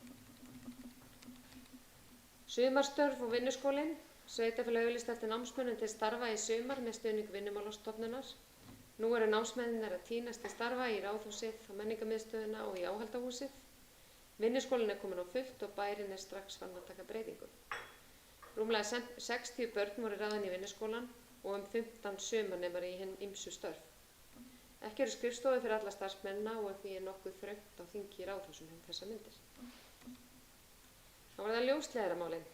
Sumarstörf og vinnuskólinn. Sveitarfélag auglýsti eftir námsmönnum til starfa í sumar með stuðning Vinnumálastofnunar. Nú eru námsmennirnir að tínast til starfa í Ráðhúsið, á Menningarmiðstöðina og í Áhaldahúsið. Vinnuskólinn er komin á fullt og bærinn er strax farin að taka breytingum. Rúmlega 60 börn voru ráðin í vinnuskólan og 15 sumarnemar í hinn ýmsu störf. Ekki eru skrifstofur fyrir alla starfsmennina og því er nokkuð þröngt á þingi í Ráðhúsinu þessar myndir. Þá var það ljósleiðaramálin.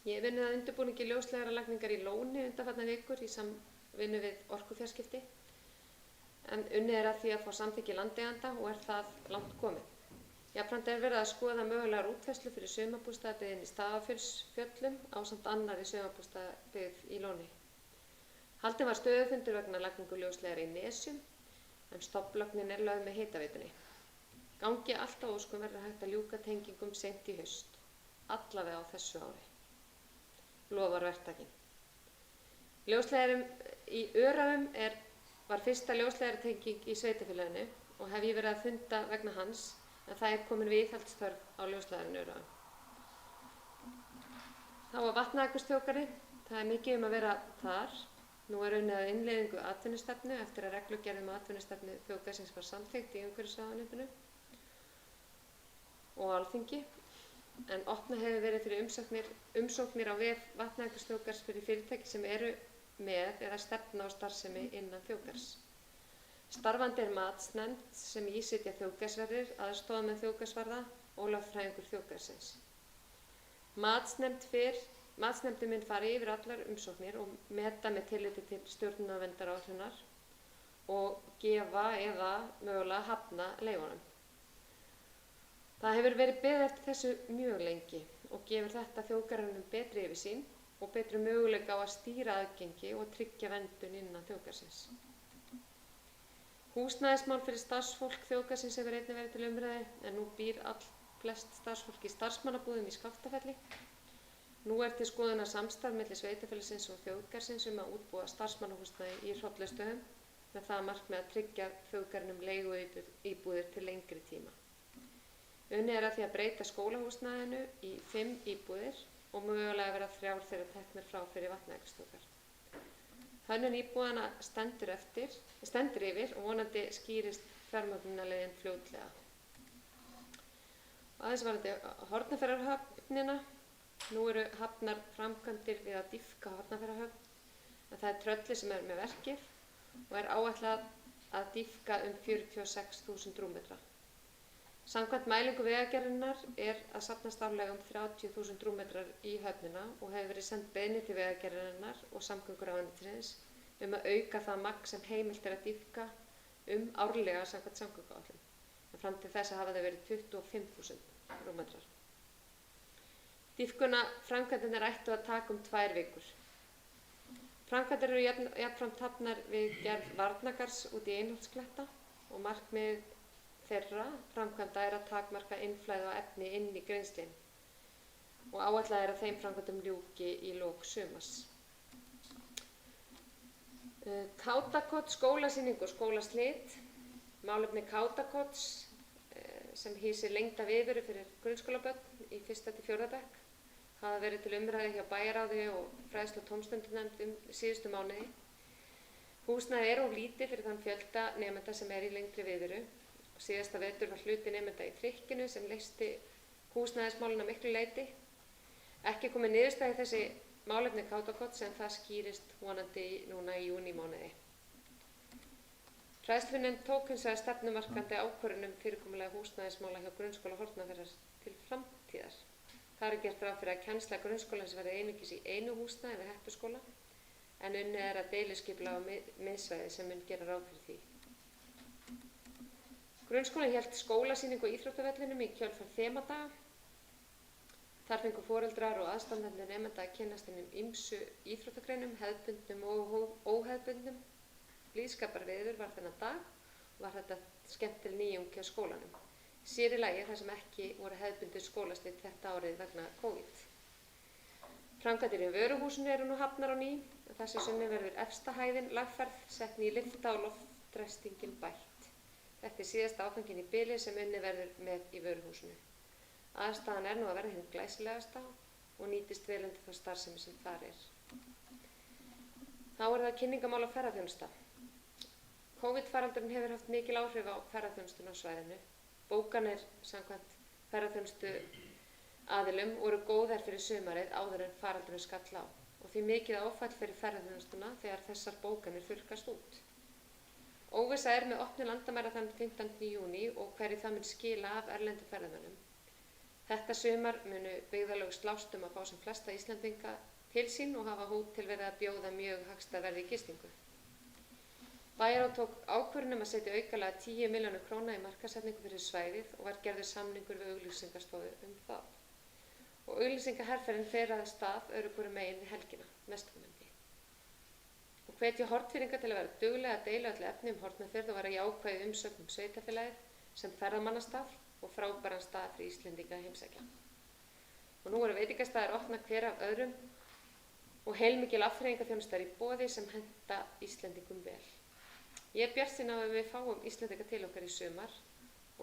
Ég hef unnið að undirbúningi ljósleiðaralagningar í Lóni undanfarnar vikur í samvinnu við Orkufjarskipti en unnið er að því að fá samþykki landeiganda og er það langt komið. Jafnframt er verið að skoða mögulegar útfærslu fyrir sumarbústaðabyggðinni í Stafafjörðsfjöllum ásamt annarri sumarbústaðabyggð í Lóni. Haldinn var stöðufundur vegna lagningu ljósleiðara í Nesjum en stofnlögnin er lögð með hitaveitunni. Gangi allt á óskum verður hægt að ljúka tengingum seint í haust, allavega á þessu ári. Lofar verktakinn. Ljósleiðarum í Öræfum var fyrsta ljósleiðaratenging í sveitarfélaginu og hef ég verið að funda vegna hans en það er komin viðhaldsþörf á ljósleiðarinu Öræfum. Þá var Vatnajökulsþjóðgarði. Það er mikið að vera þar. Nú er unnið að innleiðingu atvinnustefnu eftir að reglugerð atvinnustefnu þjóðgarðsins var samþykkt í umhverfisráðuneytinu og Alþingi. En opnað hefur verið fyrir umsóknir á vef Vatnajökulsþjóðgarðs fyrir fyrirtæki sem eru með eða stefna á starfsemi innan þjóðgarðs. Starfandi er matsnefnd sem ísitja þjóðgarðsverðir, aðstoðarmenn þjóðgarðsvarða og lögfræðingur þjóðgarðsins. Matsnefndin mun fara yfir allar umsóknir og meta með tilliti til stjórnunarverndaráætlunar og gefa eða mögulega hafna leyfunum. Það hefur verið beðið eftir þessu mjög lengi og gefur þetta þjóðgarðinum betri yfirsýn og betri möguleika á að stýra aðgengi og tryggja verndun innan þjóðgarðsins. Húsnæðismál fyrir starfsfólk þjóðgarðsins hefur einnig verið til umræðu en nú býr flest starfsfólk í starfsmannabúðum í Skaftafelli. Nú er til skoðunar samstarf milli sveitarfélagsins og þjóðgarðsins að útbúa starfsmannahúsnæði í Hrollaugstöðum með það að markmið að tryggja þjóðgarðinum leiguíbúðir til lengri tíma. Unnið er að því að breyta skólahúsnæðinu í 5 íbúðir og mögulega vera 3 þeirra teknir frá fyrir Vatnajökulsþjóðgarð. Hönnun íbúðanna stendur yfir og vonandi skýrist fjármögnunarleiðin fljótlega. Aðeins varðandi Hornafjarðarhöfnina. Nú eru hafnar framkvæmdir við að dýpka Hornafjarðarhöfn en það er Trölli sem er með verkið og er áætlað að dýpka 46.000 rúmmetra. Samkvæmt mælingu Vegagerðarinnar er að safnast árlega 30.000 rúmmetrar í höfnina og hefur verið send beiðni til Vegagerðarinnar og samgönguráðuneytisins að auka það magn sem heimilt er að dýpka árlega samkvæmt samgönguáætlun. En fram til þess hafa það verið 25.000 rúmmetrar. Dýpkunarframkvæmdirnar ættu að taka 2 vikur. Framkvæmdir eru jafnframt hafnar við gerð varnargarðs út í Einholtskletta og markmið þeirra framkvæmda er að takmarka innflæði á efni inn í grennslin og áætlað er að þeim framkvæmdum ljúki í lok sumars. Kátakots skólasýning og skólaslit. Málefni Kátakots sem hýsir lengda viðveru fyrir grunnskólabörn í 1. til 4. bekk hafa verið til umræðu hjá bæjarráði og fræðslu- og tómstundunefnd síðustu mánuði. Húsnæði er of lítið fyrir þann fjölda nemenda sem er í lengri viðveru. Síðasta vetur var hluti nemenda í trykkinu sem leysti húsnæðismálin að miklu leyti. Ekki komið niðurstaða í þessi málefni Kátakots en það skýrist vonandi núna í júnímánuði. Fræðslunefnd tók hins vegar stefnumarkandi ákvörðun fyrirkomulega húsnæðismála hjá grunnskóla Hornafjarðar til framtíðar. Þar er gert ráð fyrir að kennsla grunnskólans verði einungis í einu húsnæði við Heppuskóla en unnið er að deiliskipulag á miðsvæði sem mun gera ráð fyrir því. Grunnskólinn hélt skólasýningu á íþróttavellinum í kjölfar þemadaga. Þar fengu foreldrar og aðstandendur nemenda að kynnast hinum ýmsu íþróttagreinum, hefðbundnum og óhefðbundnum. Blíðskaparveður var þennan dag og var þetta skemmtileg nýjung hjá skólanum. Sér í lagi þar sem ekki voru hefðbundin skólaslit þetta árið vegna COVID. Framkvæmdir í vöruhúsinu eru nú hafnar á ný. Þessi sunni verður efsta hæðin lagfærð, sett ný lyfta og loftræstingin bætt. Þetta er síðasta áfangin í bili sem unni verður með í vöruhúsinu. Aðstæðan er nú að verða hinn glæsilegasta og nýtist vel undir þá starfsemi sem þar er. Þá er það kynningamál á ferðaþjónusta. COVID-faraldurinn hefur haft mikil áhrif á ferðaþjónustuna á svæðinu. Bókanir samkvæmt ferðaþjónustu aðilum voru góðar fyrir sumarið áður en faraldurinn skall á og því mikið áfall fyrir ferðaþjónustuna þegar þessar bókanir þurrkast út. Óvissa er með opnun landamæra þann 15. júní og hverju það mun skila af erlendum ferðamönnum. Þetta sumar munu byggðarlög slást að fá sem flesta Íslendinga til sín og hafa hótel verið að bjóða mjög hagstæð verð í gistingu. Bæjarráð tók ákvörðun að setja aukalega 10 milljónir króna í markaðssetningu fyrir svæðið og var gerður samningur við auglýsingastofu það. Og auglýsingaherferðin fer að stað öðru hvoru megin við helgina, næstkomandi. Og hvetja Hornfirðinga til að vera duglega að deila öllu efni Hornafjörð og vera jákvæð umsögn sveitarfélagið sem ferðamannastað og frábæran stað fyrir Íslendinga að heimsækja. Og nú eru veitingastaðir opna hver af öðrum og heilmikil afþreyingarþjónustar í boði sem henta Íslendingum vel. Ég er bjartsýn á að við fáum Íslendinga til okkar í sumar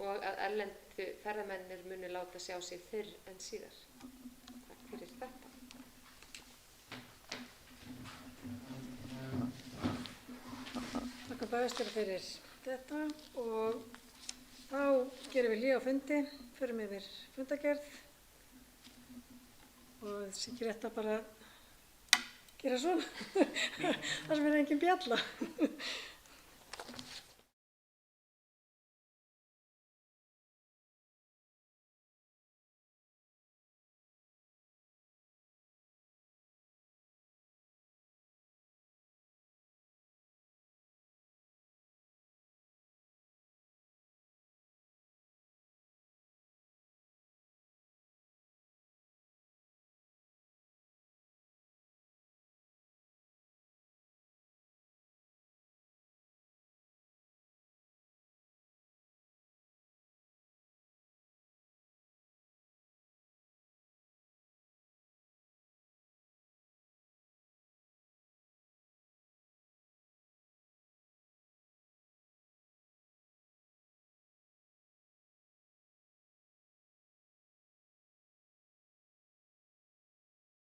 og að erlendu ferðamennir muni láta sjá sig fyrr en síðar. Takk fyrir þetta. Takk bæjarstjóra fyrir þetta og þá gerum við hlé á fundi, förum yfir fundagerð og þessi ekki rétt að bara gera svona, þar sem er engin bjalla.